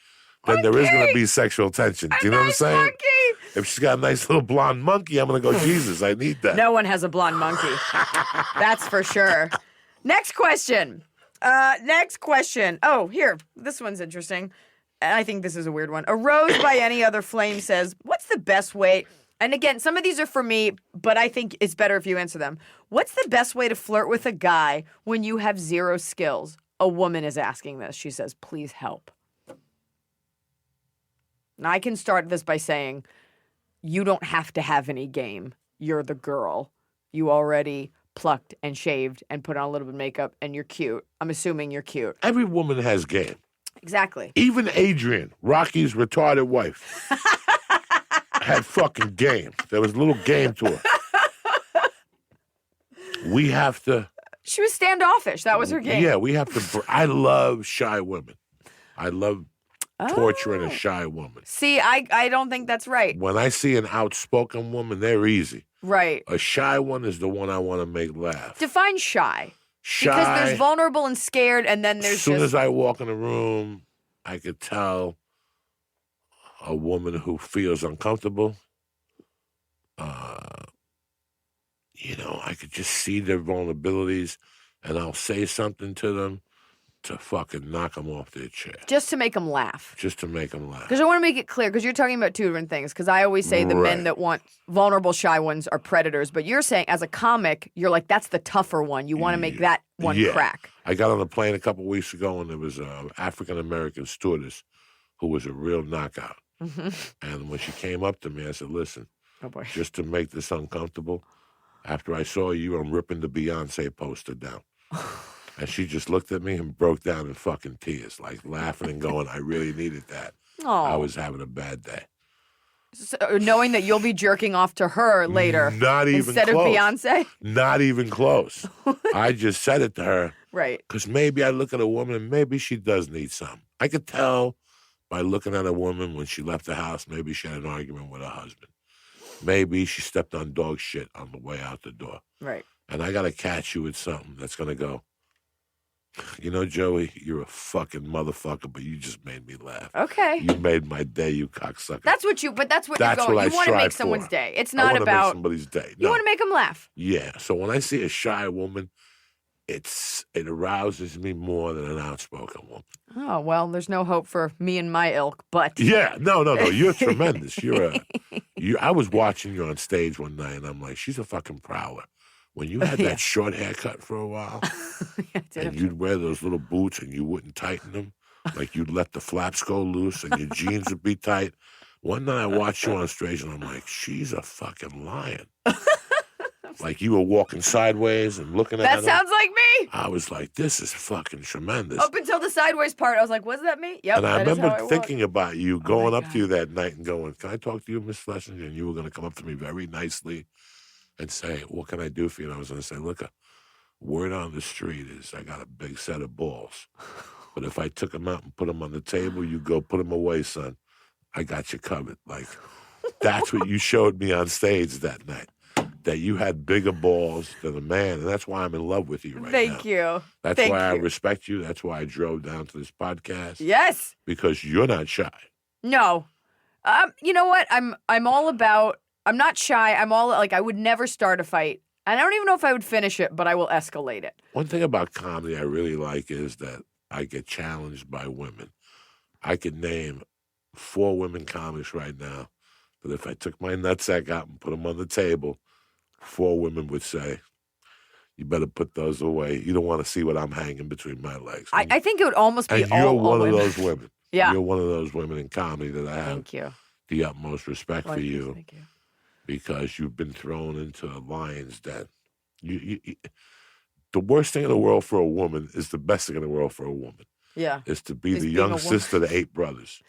S4: then there is going to be sexual tension. Do you know what I'm saying?
S3: Monkey.
S4: If she's got a nice little blonde monkey, I'm going to go, Jesus, I need that.
S3: No one has a blonde monkey. That's for sure. Next question. Oh, here. This one's interesting. I think this is a weird one. A Rose by Any Other Flame says, what's the best way? And again, some of these are for me, but I think it's better if you answer them. What's the best way to flirt with a guy when you have zero skills? A woman is asking this. She says, please help. Now, I can start this by saying, you don't have to have any game. You're the girl. You already plucked and shaved and put on a little bit of makeup, and you're cute. I'm assuming you're cute.
S4: Every woman has game.
S3: Exactly.
S4: Even Adrian, Rocky's retarded wife, had fucking game. There was a little game to her. We have to...
S3: She was standoffish. That was her game.
S4: Yeah, we have to... I love shy women. I love torturing a shy woman.
S3: See, I don't think that's right.
S4: When I see an outspoken woman, they're easy.
S3: Right.
S4: A shy one is the one I want to make laugh.
S3: Define shy.
S4: Shy.
S3: Because there's vulnerable and scared, and then there's
S4: As soon
S3: just...
S4: as I walk in a room, I could tell a woman who feels uncomfortable. I could just see their vulnerabilities, and I'll say something to them to fucking knock them off their chair.
S3: Just to make them laugh.
S4: Just to make them laugh.
S3: Because I want to make it clear, because you're talking about two different things. Because I always say the men
S4: Right.
S3: that want vulnerable, shy ones are predators. But you're saying, as a comic, you're like, that's the tougher one. You want to make that one
S4: Yeah.
S3: crack.
S4: I got on a plane a couple weeks ago, and there was an African-American stewardess who was a real knockout.
S3: Mm-hmm.
S4: And when she came up to me, I said, listen,
S3: Oh, boy.
S4: just to make this uncomfortable, after I saw you, I'm ripping the Beyonce poster down. And she just looked at me and broke down in fucking tears, like laughing and going, I really needed that. I was having a bad day.
S3: So, knowing that you'll be jerking off to her later.
S4: Not even
S3: instead
S4: close.
S3: of Beyonce?
S4: Not even close. I just said it to her.
S3: Right.
S4: Because maybe I look at a woman and maybe she does need something. I could tell by looking at a woman when she left the house, maybe she had an argument with her husband. Maybe she stepped on dog shit on the way out the door.
S3: Right.
S4: And I got to catch you with something that's going to go, you know, Joey, you're a fucking motherfucker, but you just made me laugh.
S3: Okay.
S4: You made my day, you cocksucker.
S3: That's what you're going.
S4: What
S3: you want to make
S4: strive
S3: someone's
S4: for.
S3: day. It's
S4: I
S3: not
S4: wanna
S3: about.
S4: make somebody's day.
S3: You
S4: No.
S3: want to make them laugh.
S4: Yeah. So when I see a shy woman, it arouses me more than an outspoken woman.
S3: Oh, well, there's no hope for me and my ilk, but.
S4: Yeah. No. You're tremendous. I was watching you on stage one night, and I'm like, she's a fucking prowler. When you had that short haircut for a while, and you'd wear those little boots and you wouldn't tighten them, like you'd let the flaps go loose and your jeans would be tight. One night I watched you on stage and I'm like, she's a fucking lion. Like you were walking sideways and looking at her.
S3: That sounds like me.
S4: I was like, this is fucking tremendous.
S3: Up until the sideways part, I was like, was that me? Yep.
S4: And I
S3: that is
S4: remember
S3: how
S4: thinking about you going up
S3: God.
S4: to you that night and going, can I talk to you, Miss Schlesinger? And you were going to come up to me very nicely and say, what can I do for you? And I was going to say, look, word on the street is I got a big set of balls. But if I took them out and put them on the table, you go put them away, son. I got you covered. Like, that's what you showed me on stage that night, that you had bigger balls than a man. And that's why I'm in love with you right now.
S3: Thank you.
S4: That's
S3: Thank
S4: why I
S3: you.
S4: respect you. That's why I drove down to this podcast.
S3: Yes.
S4: Because you're not shy.
S3: No. You know what? I'm all about. I'm not shy. I'm all like, I would never start a fight. And I don't even know if I would finish it, but I will escalate it.
S4: One thing about comedy I really like is that I get challenged by women. I could name 4 women comics right now that if I took my nutsack out and put them on the table, 4 women would say, you better put those away. You don't want to see what I'm hanging between my legs.
S3: I think it would almost be
S4: and
S3: all
S4: you're one
S3: women.
S4: of those women.
S3: Yeah.
S4: You're one of those women in comedy that I have
S3: Thank you.
S4: the utmost respect for you.
S3: Thank you.
S4: Because you've been thrown into lines that you the worst thing in the world for a woman is the best thing in the world for a woman.
S3: Yeah.
S4: Is to be
S3: Is
S4: the
S3: being a
S4: young
S3: woman.
S4: sister to 8 brothers.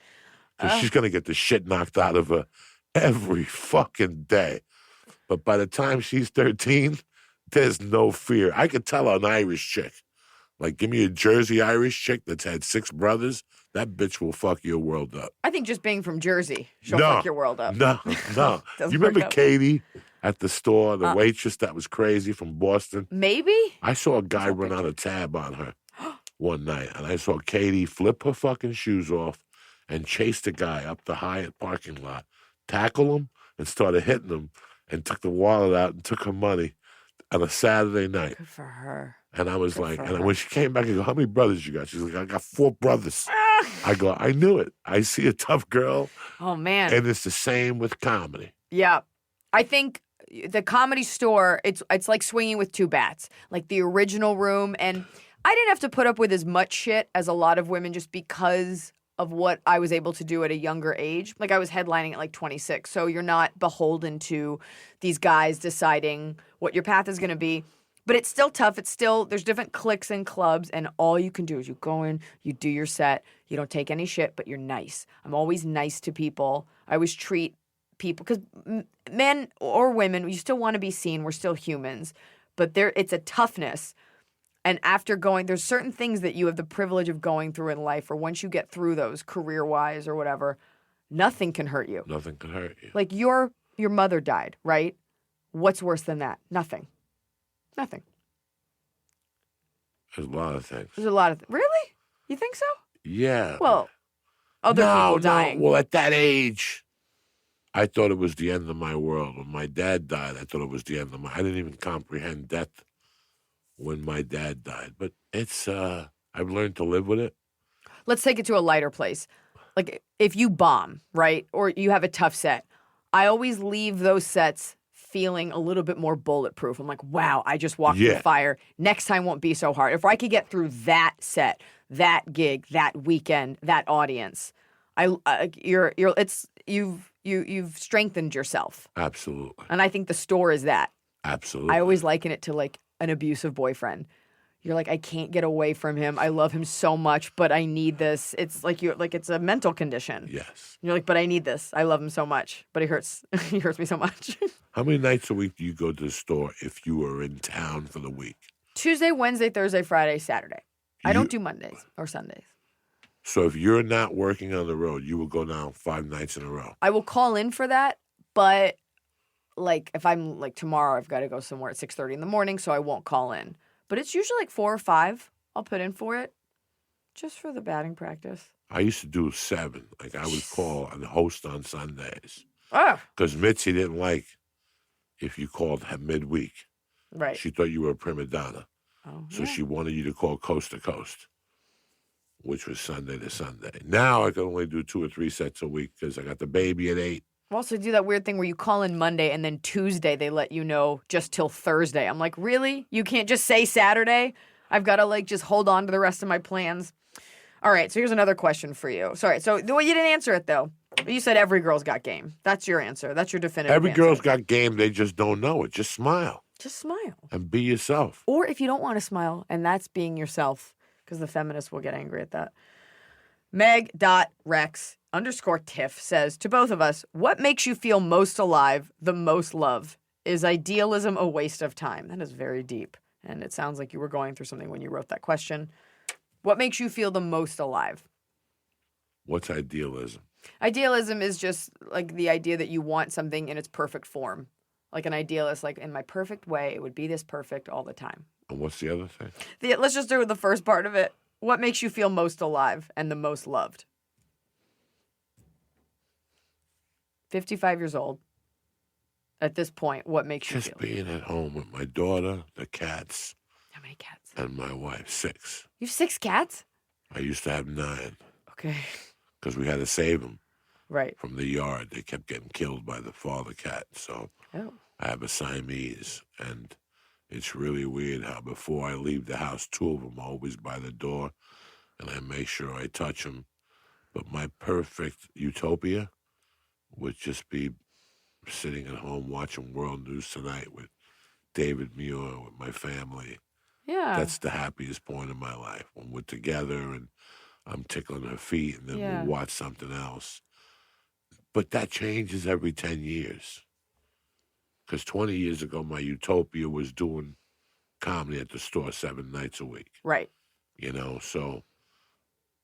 S4: Because she's going to get the shit knocked out of her every fucking day. But by the time she's 13, there's no fear. I could tell an Irish chick. Like, give me a Jersey Irish chick that's had 6 brothers. That bitch will fuck your world up.
S3: I think just being from Jersey, she'll
S4: No.
S3: fuck your world up.
S4: No.
S3: Doesn't
S4: You remember
S3: work out.
S4: Katie? at the store, the waitress that was crazy from Boston.
S3: Maybe?
S4: I saw a guy run out of tab on her one night, and I saw Katie flip her fucking shoes off and chase the guy up the Hyatt parking lot, tackle him, and started hitting him, and took the wallet out and took her money on a Saturday night.
S3: Good for her.
S4: And I was like, and when she came back, I go, how many brothers you got? She's like, I got 4 brothers. I go, I knew it. I see a tough girl.
S3: Oh, man.
S4: And it's the same with comedy.
S3: Yeah. I think the Comedy Store, it's like swinging with 2 bats. Like the original room. And I didn't have to put up with as much shit as a lot of women just because of what I was able to do at a younger age. Like I was headlining at like 26. So you're not beholden to these guys deciding what your path is going to be. But it's still tough. It's still, there's different cliques and clubs, and all you can do is you go in, you do your set, you don't take any shit, but you're nice. I'm always nice to people. I always treat people, because men or women, you still want to be seen. We're still humans. But it's a toughness. And after there's certain things that you have the privilege of going through in life, or once you get through those career-wise or whatever, nothing can hurt you.
S4: Nothing can hurt you.
S3: Like your mother died, right? What's worse than that? Nothing. Nothing.
S4: There's a lot of things.
S3: There's a lot of really? You think so?
S4: Yeah.
S3: Well, other people dying.
S4: Well, at that age, I thought it was the end of my world. When my dad died, I thought it was the end of I didn't even comprehend death when my dad died. But it's, I've learned to live with it.
S3: Let's take it to a lighter place. Like if you bomb, right? Or you have a tough set, I always leave those sets feeling a little bit more bulletproof. I'm like, wow, I just walked through fire. Next time won't be so hard. If I could get through that set, that gig, that weekend, that audience, you've strengthened yourself.
S4: Absolutely.
S3: And I think the store is that.
S4: Absolutely.
S3: I always liken it to like an abusive boyfriend. You're like, I can't get away from him. I love him so much, but I need this. It's like it's a mental condition.
S4: Yes.
S3: You're like, but I need this. I love him so much, but he hurts me so much.
S4: How many nights a week do you go to the store if you are in town for the week?
S3: Tuesday, Wednesday, Thursday, Friday, Saturday. I don't do Mondays or Sundays.
S4: So if you're not working on the road, you will go down 5 nights in a row.
S3: I will call in for that, but like if I'm like tomorrow, I've got to go somewhere at 6:30 in the morning, so I won't call in. But it's usually like 4 or 5. I'll put in for it just for the batting practice.
S4: I used to do 7. Like I would call and host on Sundays.
S3: Ah,
S4: Because Mitzi didn't like if you called midweek.
S3: right.
S4: She thought you were a prima donna.
S3: Oh,
S4: So
S3: yeah.
S4: she wanted you to call coast to coast, which was Sunday to Sunday. Now I can only do 2 or 3 sets a week because I got the baby at 8.
S3: We also do that weird thing where you call in Monday and then Tuesday they let you know just till Thursday. I'm like, really? You can't just say Saturday? I've got to like just hold on to the rest of my plans. All right, so here's another question for you. Sorry, so you didn't answer it though. You said every girl's got game. That's your answer. That's your definitive
S4: Every
S3: answer.
S4: girl's got game. They just don't know it. Just smile
S3: Just smile.
S4: and be yourself.
S3: Or if you don't want to smile, and that's being yourself, because the feminists will get angry at that. Meg.Rex_Tiff says, to both of us, what makes you feel most alive, the most loved? Is idealism a waste of time? That is very deep. And it sounds like you were going through something when you wrote that question. What makes you feel the most alive?
S4: What's idealism?
S3: Idealism is just like the idea that you want something in its perfect form. Like an idealist, like in my perfect way, it would be this perfect all the time.
S4: And what's the other thing?
S3: Let's just do the first part of it. What makes you feel most alive and the most loved? 55 years old. At this point, what makes you
S4: Just
S3: feel?
S4: being at home with my daughter, the cats,
S3: How many cats?
S4: and my wife. 6.
S3: You have 6 cats?
S4: I used to have 9
S3: Okay.
S4: because we had to save them
S3: Right.
S4: from the yard. They kept getting killed by the father cat. So
S3: Oh.
S4: I have a Siamese, and it's really weird how before I leave the house, 2 of them are always by the door, and I make sure I touch them. But my perfect utopia would just be sitting at home watching World News Tonight with David Muir, with my family.
S3: Yeah.
S4: That's the happiest point in my life, when we're together and I'm tickling her feet, and then
S3: Yeah.
S4: we'll watch something else. But that changes every 10 years. Because 20 years ago, my utopia was doing comedy at the store 7 nights a week.
S3: Right.
S4: You know, so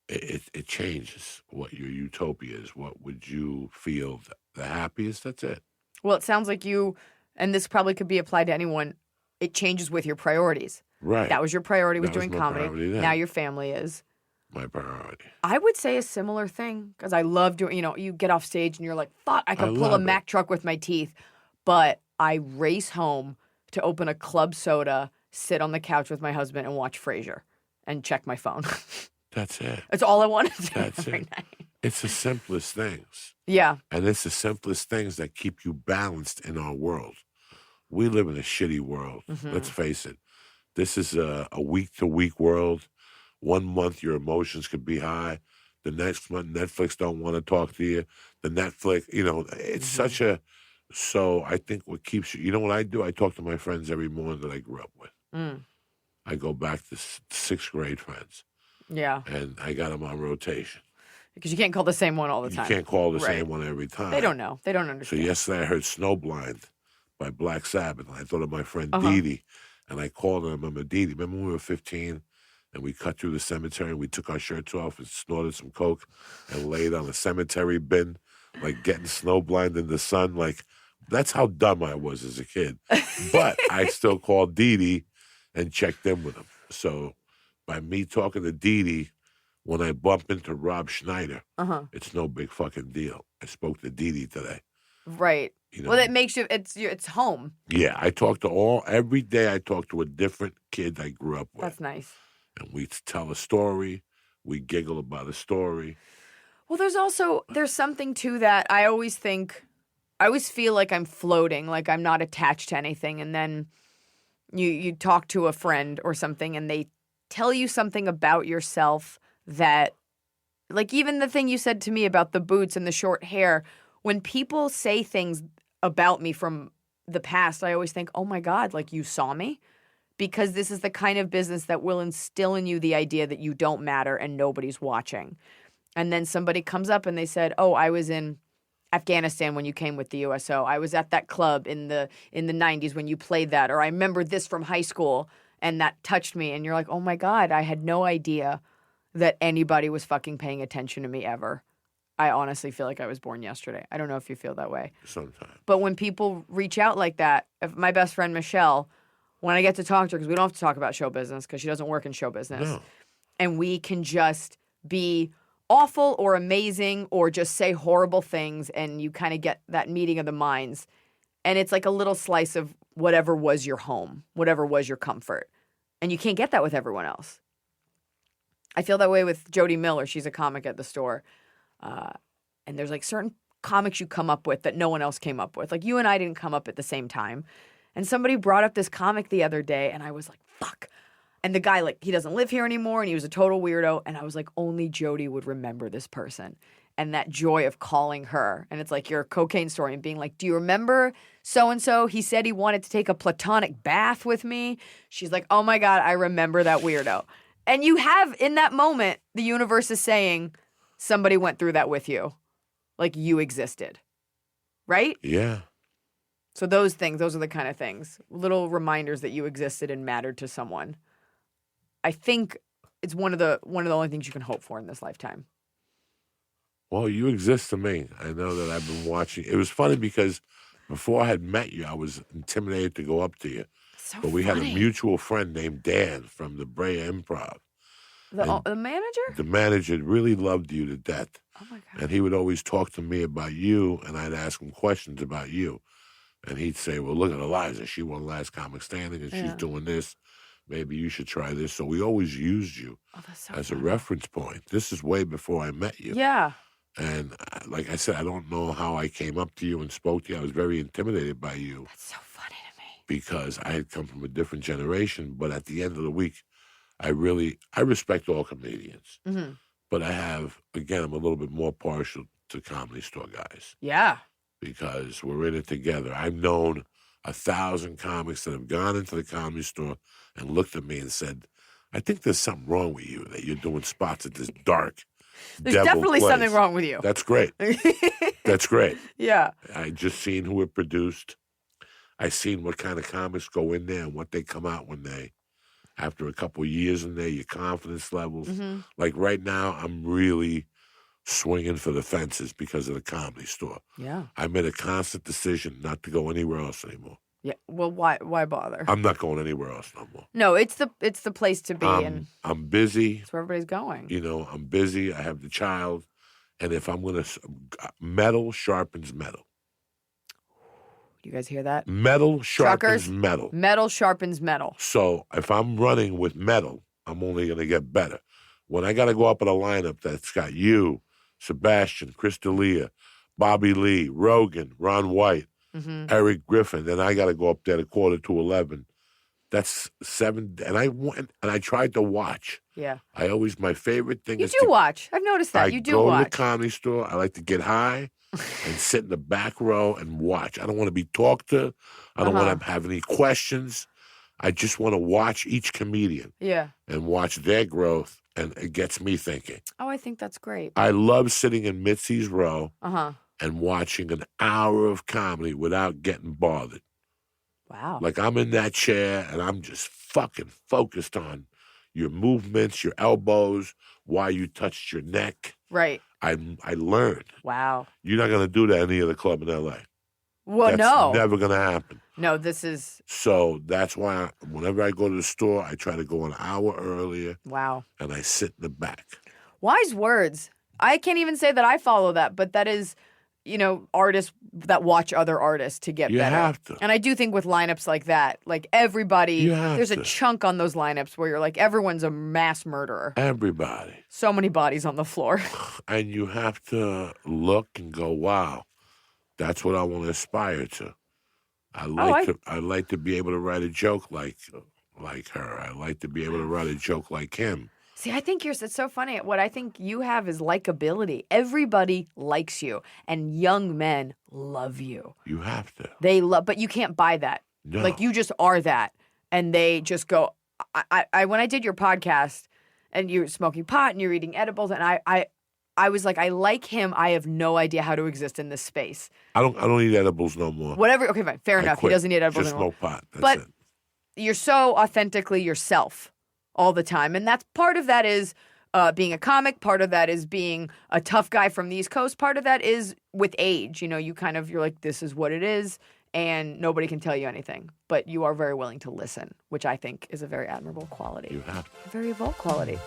S4: it changes what your utopia is. What would you feel the happiest? That's it.
S3: Well, it sounds like you and this probably could be applied to anyone, it changes with your priorities.
S4: Right.
S3: That was your priority, was
S4: That was
S3: doing
S4: my
S3: comedy.
S4: priority then.
S3: Now your family is.
S4: My priority.
S3: I would say a similar thing because I love doing, you get off stage and you're like, fuck, I could pull a
S4: love
S3: Mack
S4: it.
S3: truck with my teeth. But I race home to open a club soda, sit on the couch with my husband and watch Frasier and check my phone.
S4: That's it.
S3: That's all I want to do
S4: That's
S3: every
S4: it.
S3: night.
S4: It's the simplest things.
S3: Yeah.
S4: And it's the simplest things that keep you balanced in our world. We live in a shitty world. Let's face it. This is a week-to-week world. 1 month, your emotions could be high. The next month, Netflix don't want to talk to you. The Netflix, it's such a... So I think what keeps you... You know what I do? I talk to my friends every morning that I grew up with. I go back to sixth grade friends.
S3: Yeah.
S4: And I got them on rotation.
S3: Because you can't call the same one all the time.
S4: You can't call the
S3: Right.
S4: same one every time.
S3: They don't know. They don't
S4: So
S3: understand.
S4: yesterday I heard Snowblind by Black Sabbath. And I thought of my friend Dee Dee. And I called her. I remember Dee Dee. Remember when we were 15 and we cut through the cemetery and we took our shirts off and snorted some coke and laid on a cemetery bin, like getting snowblind in the sun. Like, that's how dumb I was as a kid. But I still called Dee Dee and checked in with him. So by me talking to Dee Dee, when I bump into Rob Schneider, it's no big fucking deal. I spoke to Dee Dee today.
S3: Right. Well, that makes you, it's home.
S4: Yeah, I talk to every day I talk to a different kid I grew up with.
S3: That's nice.
S4: And we tell a story. We giggle about a story.
S3: Well, there's something to that. I always feel like I'm floating, like I'm not attached to anything. And then you talk to a friend or something and they tell you something about yourself that, like even the thing you said to me about the boots and the short hair, when people say things about me from the past, I always think, oh my God, like you saw me? Because this is the kind of business that will instill in you the idea that you don't matter and nobody's watching. And then somebody comes up and they said, oh, I was in Afghanistan when you came with the USO. I was at that club in the 90s when you played that. Or I remember this from high school and that touched me. And you're like, oh my God, I had no idea that anybody was fucking paying attention to me ever. I honestly feel like I was born yesterday. I don't know if you feel that way.
S4: Sometimes.
S3: But when people reach out like that, if my best friend Michelle, when I get to talk to her, because we don't have to talk about show business because she doesn't work in show business.
S4: No.
S3: And we can just be awful or amazing or just say horrible things and you kind of get that meeting of the minds. And it's like a little slice of whatever was your home, whatever was your comfort. And you can't get that with everyone else. I feel that way with Jody Miller. She's a comic at the store. And there's like certain comics you come up with that no one else came up with. Like you and I didn't come up at the same time. And somebody brought up this comic the other day and I was like, fuck. And the guy, like, he doesn't live here anymore and he was a total weirdo. And I was like, only Jody would remember this person. And that joy of calling her. And it's like your cocaine story and being like, do you remember so-and-so? He said he wanted to take a platonic bath with me. She's like, oh my God, I remember that weirdo. And you have, in that moment, the universe is saying, somebody went through that with you. Like you existed. Right?
S4: Yeah.
S3: So those are the kind of things. Little reminders that you existed and mattered to someone. I think it's one of the only things you can hope for in this lifetime.
S4: Well, you exist to me. I know that I've been watching. It was funny because before I had met you, I was intimidated to go up to you.
S3: So
S4: But we had a
S3: funny.
S4: mutual friend named Dan from the Brea Improv.
S3: The manager?
S4: The manager really loved you to death.
S3: Oh my God.
S4: And he would always talk to me about you, and I'd ask him questions about you. And he'd say, well, look at Iliza. She won Last Comic Standing, and she's doing this. Maybe you should try this. So we always used you as a reference point. This is way before I met you.
S3: Yeah.
S4: And like I said, I don't know how I came up to you and spoke to you. I was very intimidated by you.
S3: That's so funny to me.
S4: Because I had come from a different generation. But at the end of the week, I respect all comedians.
S3: Mm-hmm.
S4: But I'm a little bit more partial to Comedy Store guys.
S3: Yeah.
S4: Because we're in it together. I've known 1,000 comics that have gone into the Comedy Store and looked at me and said, I think there's something wrong with you, that you're doing spots at this dark,
S3: There's
S4: devil
S3: definitely
S4: place.
S3: something wrong with you.
S4: That's great. That's great.
S3: Yeah.
S4: I just seen who it produced. I seen what kind of comics go in there and what they come out when they, after a couple of years in there, your confidence levels.
S3: Mm-hmm.
S4: Like right now, I'm really swinging for the fences because of the Comedy Store.
S3: Yeah.
S4: I made a constant decision not to go anywhere else anymore.
S3: Yeah. Well, why bother?
S4: I'm not going anywhere else no more.
S3: No, it's the place to be, and
S4: I'm busy.
S3: it's where everybody's going.
S4: You know, I'm busy. I have the child. And if I'm going to, metal sharpens metal.
S3: Do you guys hear that?
S4: Metal sharpens
S3: Truckers,
S4: metal.
S3: Metal sharpens metal.
S4: So if I'm running with metal, I'm only going to get better. When I got to go up in a lineup that's got you, Sebastian, Chris D'Elia, Bobby Lee, Rogan, Ron White, Eric Griffin, then I got to go up there at 11:45. That's 7, and I tried to watch.
S3: Yeah.
S4: My favorite thing is
S3: to watch. I've noticed that. You do watch.
S4: I go to the Comedy Store. I like to get high and sit in the back row and watch. I don't want to be talked to. I don't want to have any questions. I just want to watch each comedian.
S3: Yeah.
S4: And watch their growth, and it gets me thinking.
S3: Oh, I think that's great.
S4: I love sitting in Mitzi's row and watching an hour of comedy without getting bothered.
S3: Wow.
S4: Like I'm in that chair and I'm just fucking focused on your movements, your elbows, why you touched your neck.
S3: Right.
S4: I learned.
S3: Wow.
S4: You're not going to do that at any other club in L.A.
S3: Well,
S4: That's never going to happen.
S3: No, this is.
S4: So that's why whenever I go to the store, I try to go an hour earlier.
S3: Wow.
S4: And I sit in the back.
S3: Wise words. I can't even say that I follow that, but that is, artists that watch other artists to get better.
S4: You have to.
S3: And I do think with lineups like that, like everybody, there's a chunk on those lineups where you're like, everyone's a mass murderer.
S4: Everybody.
S3: So many bodies on the floor.
S4: And you have to look and go, wow, that's what I want to aspire to. I like to be able to write a joke like her. I like to be able to write a joke like him.
S3: See, I think it's so funny. What I think you have is likability. Everybody likes you, and young men love you.
S4: You have to.
S3: But you can't buy that.
S4: No.
S3: Like, you just are that. And they just go, when I did your podcast, and you're smoking pot and you're eating edibles, and I was like, I like him. I have no idea how to exist in this space.
S4: I don't eat edibles no more.
S3: Whatever. Okay, fine. Fair enough.
S4: Quit.
S3: He doesn't eat edibles
S4: Just
S3: anymore.
S4: smoke pot.
S3: But you're so authentically yourself all the time. And that's part of that is being a comic. Part of that is being a tough guy from the East Coast. Part of that is with age. You're like, this is what it is. And nobody can tell you anything. But you are very willing to listen, which I think is a very admirable quality.
S4: You have to.
S3: A very evolved quality.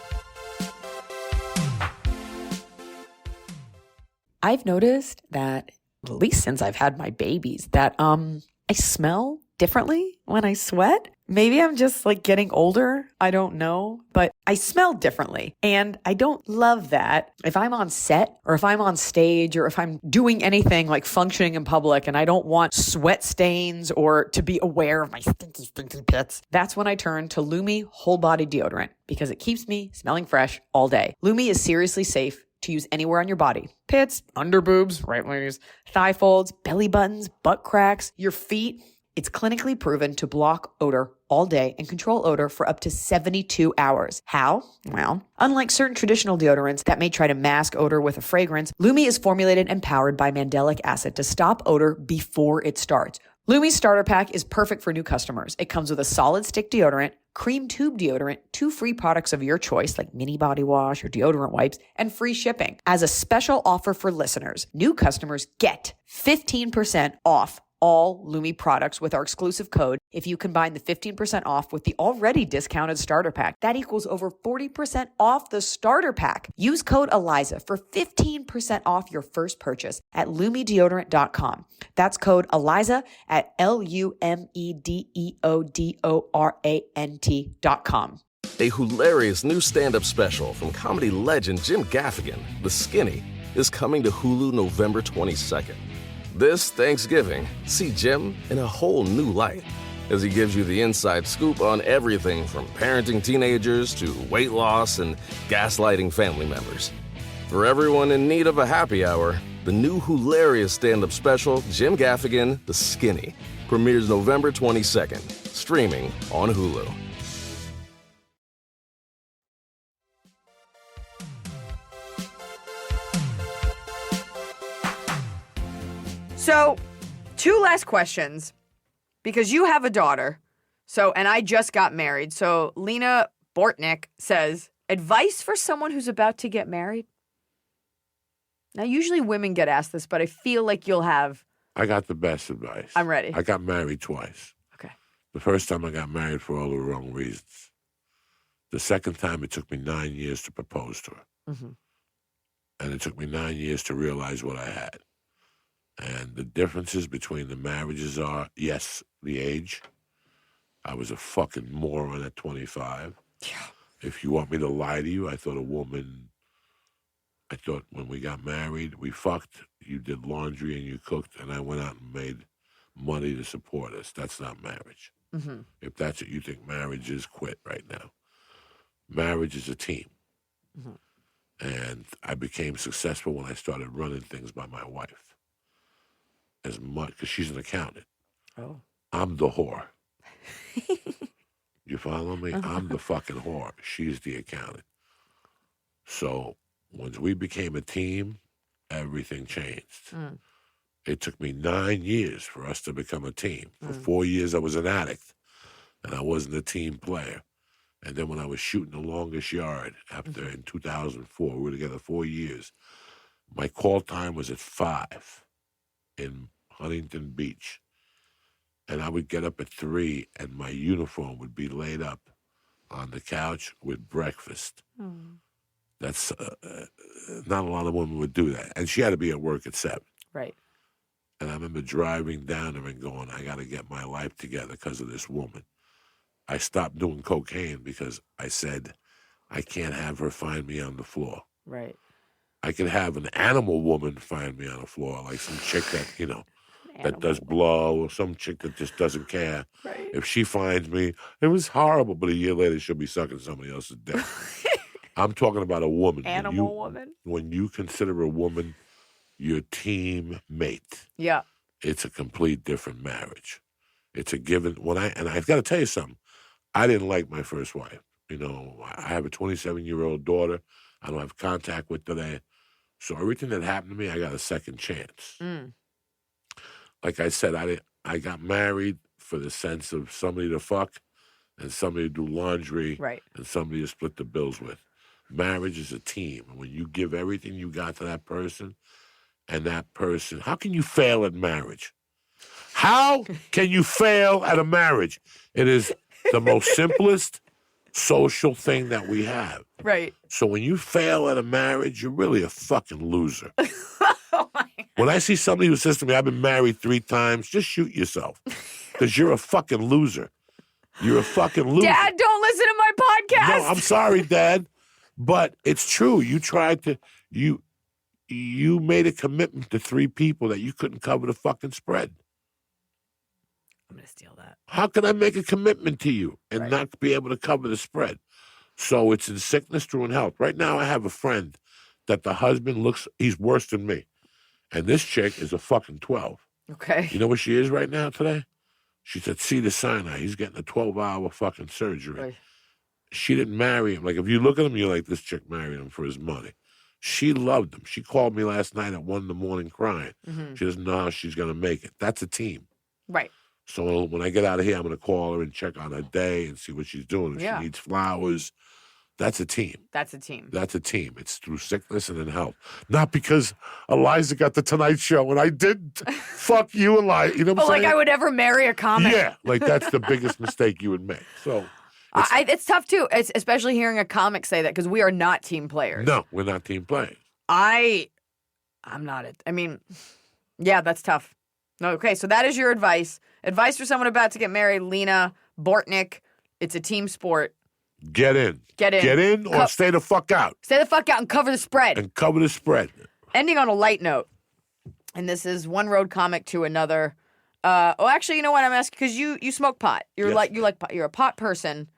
S3: I've noticed that, at least since I've had my babies, that I smell differently when I sweat. Maybe I'm just like getting older. I don't know, but I smell differently. And I don't love that. If I'm on set or if I'm on stage or if I'm doing anything like functioning in public and I don't want sweat stains or to be aware of my stinky, stinky pits, that's when I turn to Lumi Whole Body Deodorant because it keeps me smelling fresh all day. Lumi is seriously safe to use anywhere on your body. Pits, under boobs, right ladies, thigh folds, belly buttons, butt cracks, your feet. It's clinically proven to block odor all day and control odor for up to 72 hours. How? Well, unlike certain traditional deodorants that may try to mask odor with a fragrance, Lumi is formulated and powered by mandelic acid to stop odor before it starts. Lumi's starter pack is perfect for new customers. It comes with a solid stick deodorant, cream tube deodorant, 2 free products of your choice like mini body wash or deodorant wipes, and free shipping. As a special offer for listeners, new customers get 15% off all Lumi products with our exclusive code if you combine the 15% off with the already discounted starter pack. That equals over 40% off the starter pack. Use code Iliza for 15% off your first purchase at LumiDeodorant.com. That's code Iliza at LumiDeodorant.com.
S1: A hilarious new stand-up special from comedy legend Jim Gaffigan, The Skinny, is coming to Hulu November 22nd. This Thanksgiving, see Jim in a whole new light as he gives you the inside scoop on everything from parenting teenagers to weight loss and gaslighting family members. For everyone in need of a happy hour, the new hilarious stand-up special, Jim Gaffigan, The Skinny, premieres November 22nd, streaming on Hulu.
S3: So, 2 last questions, because you have a daughter, and I just got married. So, Lena Bortnick says, advice for someone who's about to get married? Now, usually women get asked this, but I feel like you'll have
S4: I got the best advice.
S3: I'm ready.
S4: I got married twice.
S3: Okay.
S4: The first time I got married for all the wrong reasons. The second time, it took me 9 years to propose to her.
S3: Mm-hmm.
S4: And it took me 9 years to realize what I had. And the differences between the marriages are, yes, the age. I was a fucking moron at 25.
S3: Yeah.
S4: If you want me to lie to you, I thought when we got married, we fucked, you did laundry and you cooked, and I went out and made money to support us. That's not marriage.
S3: Mm-hmm.
S4: If that's what you think marriage is, quit right now. Marriage is a team.
S3: Mm-hmm.
S4: And I became successful when I started running things by my wife. As much, because she's an accountant.
S3: Oh.
S4: I'm the whore. You follow me? I'm the fucking whore. She's the accountant. So once we became a team, everything changed.
S3: Mm.
S4: It took me 9 years for us to become a team. For 4 years, I was an addict, and I wasn't a team player. And then when I was shooting the longest yard in 2004, we were together 4 years, my call time was at 5 in Huntington Beach. And I would get up at 3, and my uniform would be laid up on the couch with breakfast. That's not a lot of women would do that. And she had to be at work at 7.
S3: Right.
S4: And I remember driving down there and going, I got to get my life together because of this woman. I stopped doing cocaine because I said, I can't have her find me on the floor.
S3: Right.
S4: I could have an animal woman find me on the floor, like some chick that, that does blow, or some chick that just doesn't care.
S3: Right.
S4: If she finds me, it was horrible, but a year later she'll be sucking somebody else's dick. I'm talking about a woman.
S3: Animal woman.
S4: When you consider a woman your team mate,
S3: Yeah.
S4: it's a complete different marriage. It's a given. And I've got to tell you something. I didn't like my first wife. I have a 27-year-old daughter. I don't have contact with today. So everything that happened to me, I got a second chance.
S3: Mm.
S4: Like I said, I got married for the sense of somebody to fuck and somebody to do laundry
S3: Right.
S4: and somebody to split the bills with. Marriage is a team. And when you give everything you got to that person, and that person, how can you fail at marriage? How can you fail at a marriage? It is the most simplest social thing that we have.
S3: Right.
S4: So when you fail at a marriage, you're really a fucking loser.
S3: Oh my God.
S4: When I see somebody who says to me, I've been married 3 times, just shoot yourself. Because you're a fucking loser. You're a fucking loser.
S3: Dad, don't listen to my podcast.
S4: No, I'm sorry, Dad. But it's true. You tried to, you made a commitment to 3 people that you couldn't cover the fucking spread.
S3: I'm going to steal that.
S4: How can I make a commitment to you and not be able to cover the spread? So it's in sickness through in health. Right now I have a friend that the husband he's worse than me. And this chick is a fucking 12.
S3: Okay.
S4: You know what she is right now today? She's at Cedar Sinai. He's getting a 12-hour fucking surgery.
S3: Right.
S4: She didn't marry him. Like, if you look at him, you're like, this chick married him for his money. She loved him. She called me last night at 1 a.m. crying.
S3: Mm-hmm.
S4: She doesn't know how she's going to make it. That's a team.
S3: Right.
S4: So when I get out of here, I'm going to call her and check on her day and see what she's doing. If she needs flowers, that's a team.
S3: That's a team.
S4: That's a team. It's through sickness and in health. Not because Iliza got the Tonight Show and I didn't. Fuck you, Iliza. You know what I'm saying?
S3: Like I would ever marry a comic.
S4: Yeah, like that's the biggest mistake you would make. So
S3: it's tough too, especially hearing a comic say that because we are not team players.
S4: No, we're not team players.
S3: I'm not it. I mean, yeah, that's tough. No, okay, so that is your advice. Advice for someone about to get married, Lena Bortnick. It's a team sport.
S4: Get in.
S3: Get in.
S4: Get in or stay the fuck out.
S3: Stay the fuck out and cover the spread.
S4: And cover the spread.
S3: Ending on a light note, and this is one road comic to another. Actually, you know what I'm asking? Because you smoke pot. You're a pot person.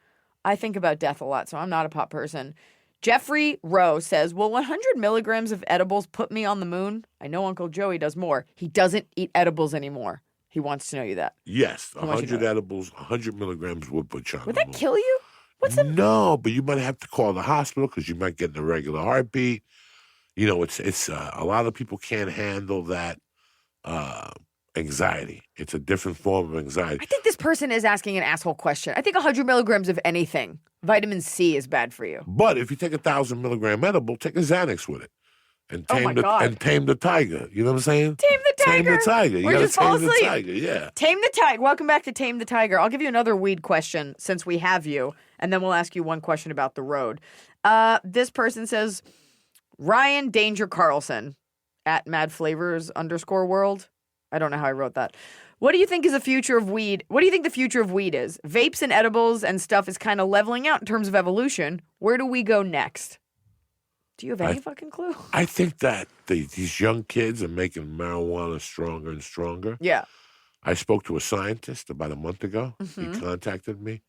S3: I think about death a lot, so I'm not a pot person. Jeffrey Rowe says, will 100 milligrams of edibles put me on the moon? I know Uncle Joey does more. He doesn't eat edibles anymore. He wants to know you that.
S4: Yes, 100 edibles, 100 milligrams would put you on
S3: Would
S4: the
S3: that
S4: moon.
S3: kill you?
S4: No, but you might have to call the hospital because you might get an irregular heartbeat. You know, it's a lot of people can't handle that anxiety. It's a different form of anxiety.
S3: I think this person is asking an asshole question. I think 100 milligrams of anything, vitamin C, is bad for you.
S4: But if you take 1,000 milligram edible, take a Xanax with it. And tame the tiger. You know what I'm saying?
S3: Tame the tiger.
S4: Tame the tiger. You
S3: Or
S4: gotta
S3: just fall
S4: tame the
S3: asleep.
S4: tiger. Yeah.
S3: Tame the Tiger. Welcome back to Tame the Tiger. I'll give you another weed question since we have you, and then we'll ask you one question about the road. This person says, Ryan Danger Carlson at @madflavors_world. I don't know how I wrote that. What do you think is the future of weed? What do you think the future of weed is? Vapes and edibles and stuff is kind of leveling out in terms of evolution. Where do we go next? Do you have any fucking clue?
S4: I think that these young kids are making marijuana stronger and stronger.
S3: Yeah.
S4: I spoke to a scientist about a month ago.
S3: Mm-hmm.
S4: He contacted me,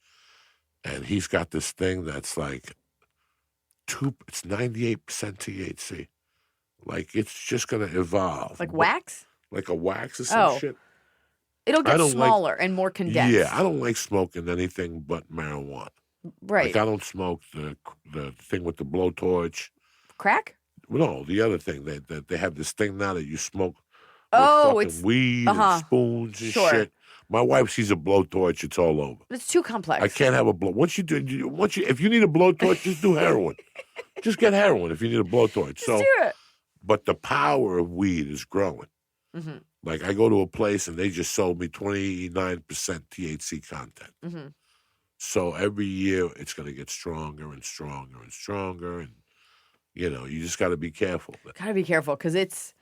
S4: and he's got this thing that's like it's 98% THC. Like it's just gonna evolve.
S3: Like wax?
S4: Like a wax or some
S3: Oh.
S4: shit.
S3: It'll
S4: I
S3: get
S4: don't
S3: smaller and more condensed.
S4: Yeah, I don't like smoking anything but marijuana.
S3: Right.
S4: Like I don't smoke the thing with the blowtorch.
S3: Crack?
S4: No, the other thing that they have this thing now that you smoke with
S3: Oh,
S4: fucking
S3: it's
S4: weed and spoons and
S3: Sure.
S4: shit. My wife sees a blowtorch, it's all over.
S3: It's too complex.
S4: I can't have a blow. If you need a blowtorch, just do heroin. Just get heroin if you need a blowtorch.
S3: Just do it.
S4: But the power of weed is growing.
S3: Mm-hmm.
S4: Like I go to a place and they just sold me 29% THC content.
S3: Mm-hmm.
S4: So every year it's going to get stronger and stronger and stronger, and you just got to be careful.
S3: Gotta be careful because it's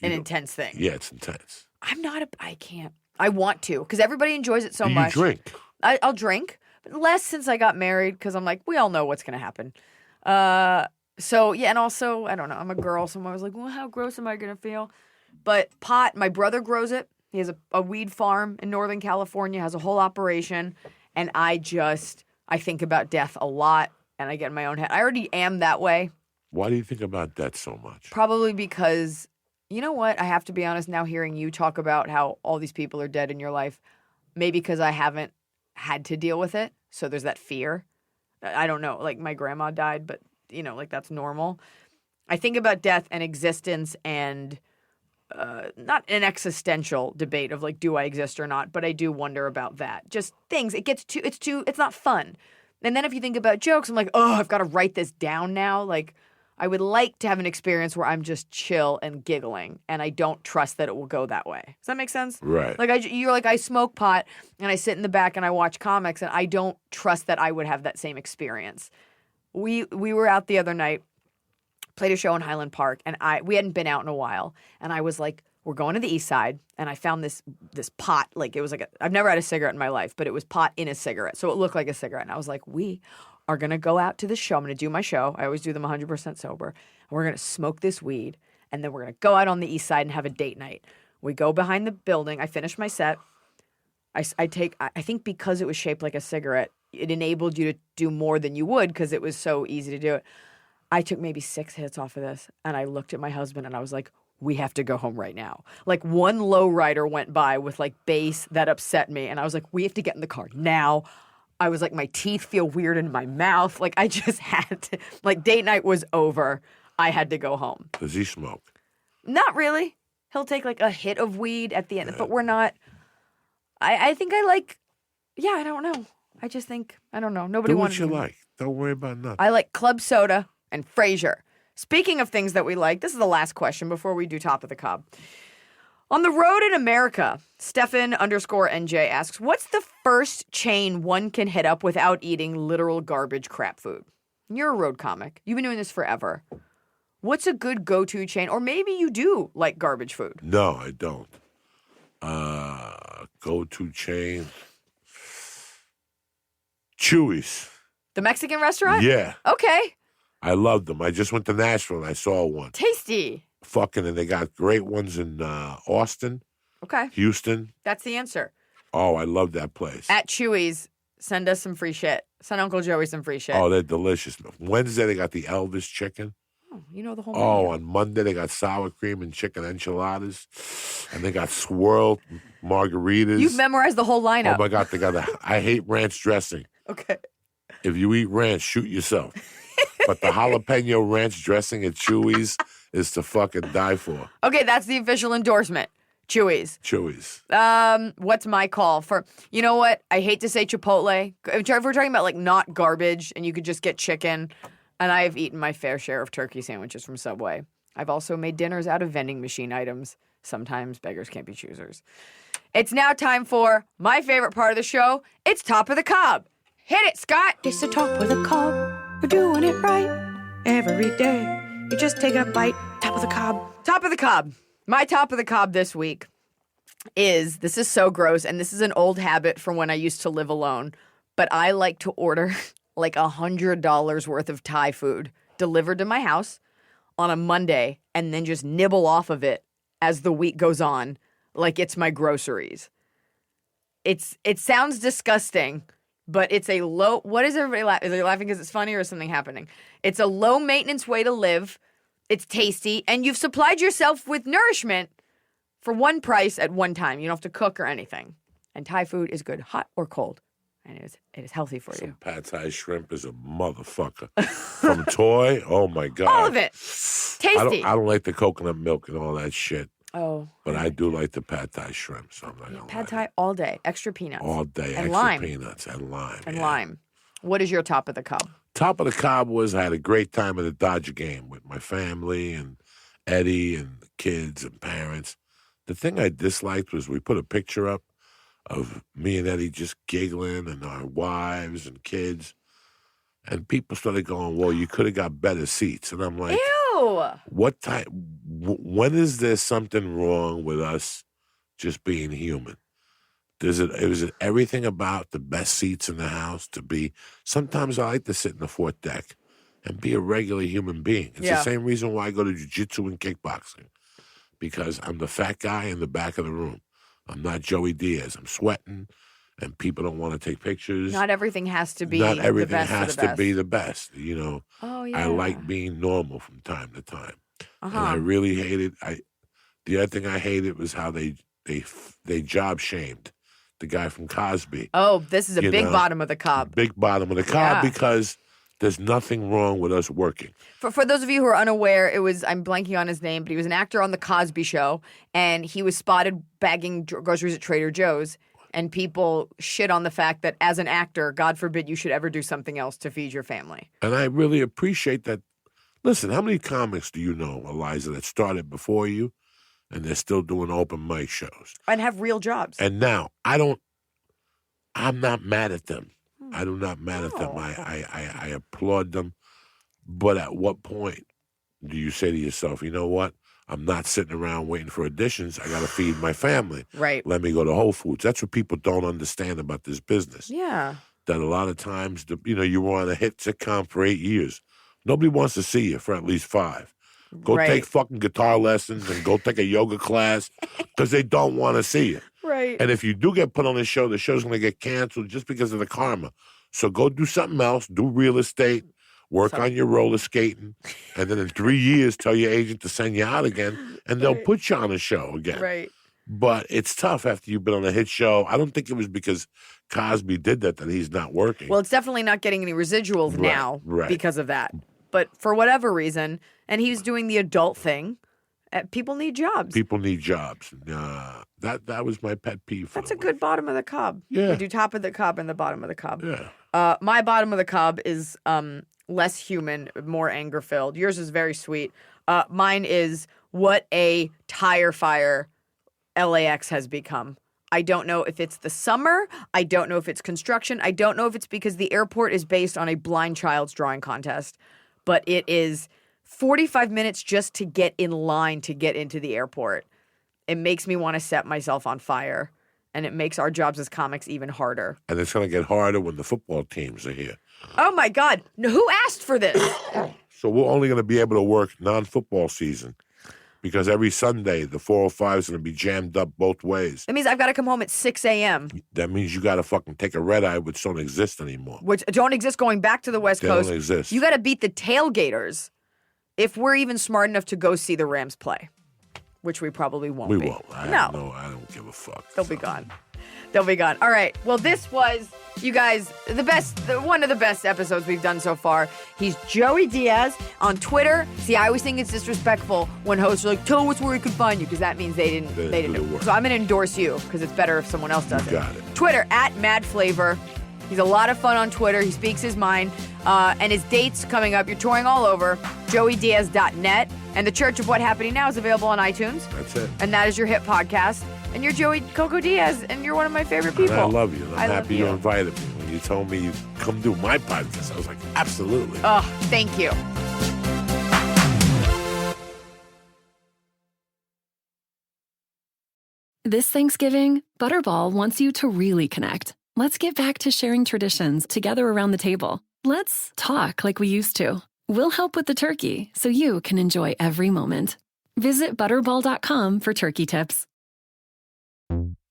S3: an
S4: know,
S3: intense thing.
S4: Yeah, it's intense.
S3: I can't. I want to because everybody enjoys it so
S4: Do you
S3: much.
S4: drink?
S3: I'll drink, but less since I got married because I'm like, we all know what's gonna happen. So yeah, and also I don't know. I'm a girl, so I'm always like, well, how gross am I gonna feel? But pot, my brother grows it. He has a weed farm in Northern California, has a whole operation, and I think about death a lot, and I get in my own head. I already am that way.
S4: Why do you think about that so much?
S3: Probably because, you know what? I have to be honest now, hearing you talk about how all these people are dead in your life, maybe because I haven't had to deal with it. So there's that fear. I don't know. Like my grandma died, but, like that's normal. I think about death and existence and not an existential debate of like, do I exist or not? But I do wonder about that. Just things. It's not fun. And then if you think about jokes, I'm like, oh, I've got to write this down now. Like, I would like to have an experience where I'm just chill and giggling, and I don't trust that it will go that way. Does that make sense?
S4: Right.
S3: Like you're like, I smoke pot and I sit in the back and I watch comics, and I don't trust that I would have that same experience. We were out the other night, played a show in Highland Park, and we hadn't been out in a while, and I was like, we're going to the East Side, and I found this pot, like it was like I've never had a cigarette in my life, but it was pot in a cigarette, so it looked like a cigarette, and I was like, we are going to go out to the show. I'm going to do my show. I always do them 100% sober. And we're going to smoke this weed, and then we're going to go out on the East Side and have a date night. We go behind the building. I finish my set. I think because it was shaped like a cigarette, it enabled you to do more than you would because it was so easy to do it. I took maybe 6 hits off of this, and I looked at my husband, and I was like, we have to go home right now. Like one lowrider went by with like bass that upset me, and I was like, we have to get in the car now. I was like, my teeth feel weird in my mouth. Like I just had to, like date night was over. I had to go home.
S4: Does he smoke?
S3: Not really. He'll take like a hit of weed at the end, but we're not. I think I like, yeah, I don't know. I just think, I don't know. Nobody
S4: Do
S3: wants
S4: what you like. Don't worry about nothing.
S3: I like club soda and Frasier. Speaking of things that we like, this is the last question before we do Top of the Cob. On the road in America, Stefan_NJ asks, what's the first chain one can hit up without eating literal garbage crap food? You're a road comic. You've been doing this forever. What's a good go-to chain? Or maybe you do like garbage food.
S4: No, I don't. Go-to chain. Chewy's.
S3: The Mexican restaurant?
S4: Yeah.
S3: Okay.
S4: I loved them. I just went to Nashville and I saw one.
S3: Tasty.
S4: And they got great ones in Austin,
S3: Okay.
S4: Houston.
S3: That's the answer.
S4: Oh, I love that place.
S3: At Chewy's, send us some free shit. Send Uncle Joey some free shit.
S4: Oh, they're delicious. Wednesday, they got the Elvis chicken.
S3: Oh, you know the whole
S4: Oh,
S3: menu.
S4: on Monday, they got sour cream and chicken enchiladas. And they got swirled margaritas.
S3: You've memorized the whole lineup.
S4: Oh, my God. I hate ranch dressing.
S3: Okay.
S4: If you eat ranch, shoot yourself. But the jalapeno ranch dressing at Chewy's is to fucking die for.
S3: Okay, that's the official endorsement. Chewy's.
S4: Chewy's.
S3: What's my call for? You know what? I hate to say Chipotle. If we're talking about like not garbage and you could just get chicken, and I've eaten my fair share of turkey sandwiches from Subway. I've also made dinners out of vending machine items. Sometimes beggars can't be choosers. It's now time for my favorite part of the show. It's Top of the Cob. Hit it, Scott.
S5: It's the top of the cob. We're doing it right every day. You just take a bite. Top of the cob.
S3: Top of the Cob. My top of the cob this week this is so gross, and this is an old habit from when I used to live alone, but I like to order like $100 worth of Thai food delivered to my house on a Monday and then just nibble off of it as the week goes on like it's my groceries. It sounds disgusting, but it's a low... What is everybody laughing? Is they laughing because it's funny or is something happening? It's a low-maintenance way to live. It's tasty, and you've supplied yourself with nourishment for one price at one time. You don't have to cook or anything. And Thai food is good, hot or cold. And it is healthy for you.
S4: Pad Thai shrimp is a motherfucker. From Toy, oh my God.
S3: All of it. Tasty.
S4: I don't like the coconut milk and all that shit.
S3: Oh.
S4: But I do like the Pad Thai shrimp, so I'm not gonna
S3: Pad
S4: lie.
S3: Thai all day. Extra peanuts.
S4: All day,
S3: and
S4: extra
S3: lime.
S4: peanuts and lime.
S3: And
S4: yeah.
S3: lime. What is your top of the cob?
S4: Top of the cob was I had a great time at the Dodger game with my family and Eddie and the kids and parents. The thing I disliked was we put a picture up of me and Eddie just giggling and our wives and kids. And people started going, well, you could have got better seats. And I'm like,
S3: Ew!
S4: what time? When is there something wrong with us just being human? Is it everything about the best seats in the house to be? Sometimes I like to sit in the fourth deck and be a regular human being. It's the same reason why I go to jiu-jitsu and kickboxing, because I'm the fat guy in the back of the room. I'm not Joey Diaz. I'm sweating, and people don't want to take pictures.
S3: Not everything has to be
S4: Not everything
S3: the best
S4: has to be the best. You know,
S3: Oh, yeah.
S4: I like being normal from time to time.
S3: Uh-huh.
S4: And I really hated. The other thing I hated was how they job shamed the guy from Cosby.
S3: Oh, this is a
S4: You
S3: big
S4: know,
S3: bottom of the cob.
S4: Big bottom of the cob,
S3: Yeah.
S4: because there's nothing wrong with us working.
S3: For those of you who are unaware, I'm blanking on his name, but he was an actor on The Cosby Show, and he was spotted bagging groceries at Trader Joe's, and people shit on the fact that as an actor, God forbid you should ever do something else to feed your family.
S4: And I really appreciate that. Listen, how many comics do you know, Iliza, that started before you and they're still doing open mic shows?
S3: And have real jobs.
S4: And now, I'm not mad at them. I do not mad at them. I applaud them. But at what point do you say to yourself, you know what? I'm not sitting around waiting for auditions. I got to feed my family.
S3: Right.
S4: Let me go to Whole Foods. That's what people don't understand about this business.
S3: Yeah.
S4: That a lot of times, you were on a hit sitcom for 8 years. Nobody wants to see you for at least 5. Go
S3: Right.
S4: take fucking guitar lessons and go take a yoga class because they don't want to see you.
S3: Right.
S4: And if you do get put on the show's going to get canceled just because of the karma. So go do something else, do real estate, work on your roller skating, and then in 3 years tell your agent to send you out again, and they'll put you on a show again.
S3: Right.
S4: But it's tough after you've been on a hit show. I don't think it was because Cosby did that he's not working.
S3: Well, it's definitely not getting any residuals now because of that. But for whatever reason, and he was doing the adult thing, people need jobs.
S4: People need jobs. That was my pet peeve.
S3: That's a good bottom of the cob.
S4: Yeah.
S3: We do top of the cob and the bottom of the cob.
S4: Yeah.
S3: My bottom of the cob is less human, more anger filled. Yours is very sweet. Mine is what a tire fire LAX has become. I don't know if it's the summer. I don't know if it's construction. I don't know if it's because the airport is based on a blind child's drawing contest. But it is 45 minutes just to get in line to get into the airport. It makes me want to set myself on fire. And it makes our jobs as comics even harder.
S4: And it's going to get harder when the football teams are here.
S3: Oh, my God. Who asked for this?
S4: So we're only going to be able to work non-football season because every Sunday the 405 is going to be jammed up both ways.
S3: That means I've got to come home at 6 a.m.
S4: That means you got to fucking take a red eye, which don't exist anymore.
S3: Which don't exist going back to the West
S4: They
S3: Coast.
S4: don't exist.
S3: You got to beat the tailgaters if we're even smart enough to go see the Rams play, which we probably won't
S4: We
S3: be.
S4: won't. I don't give a fuck.
S3: They'll be gone. They'll be gone. All right. Well, this was, you guys, one of the best episodes we've done so far. He's Joey Diaz on Twitter. See, I always think it's disrespectful when hosts are like, tell us where we can find you, because that means they didn't
S4: do
S3: do
S4: the
S3: it.
S4: work.
S3: So I'm going to endorse you because it's better if someone else does
S4: You got it.
S3: Twitter @MadFlavor. He's a lot of fun on Twitter. He speaks his mind. And his dates coming up. You're touring all over. JoeyDiaz.net. And The Church of What Happening Now is available on iTunes.
S4: That's it.
S3: And that is your hit podcast. And you're Joey Coco Diaz, and you're one of my favorite people.
S4: And I love you. And I'm happy you
S3: you
S4: invited me. When you told me you come do my podcast, I was like, absolutely.
S3: Oh, thank you.
S2: This Thanksgiving, Butterball wants you to really connect. Let's get back to sharing traditions together around the table. Let's talk like we used to. We'll help with the turkey so you can enjoy every moment. Visit Butterball.com for turkey tips.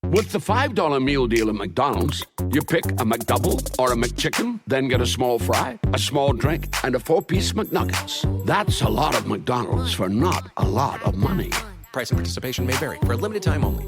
S6: With the $5 meal deal at McDonald's, you pick a McDouble or a McChicken, then get a small fry, a small drink, and a 4-piece McNuggets. That's a lot of McDonald's for not a lot of money.
S7: Price and participation may vary. For a limited time only.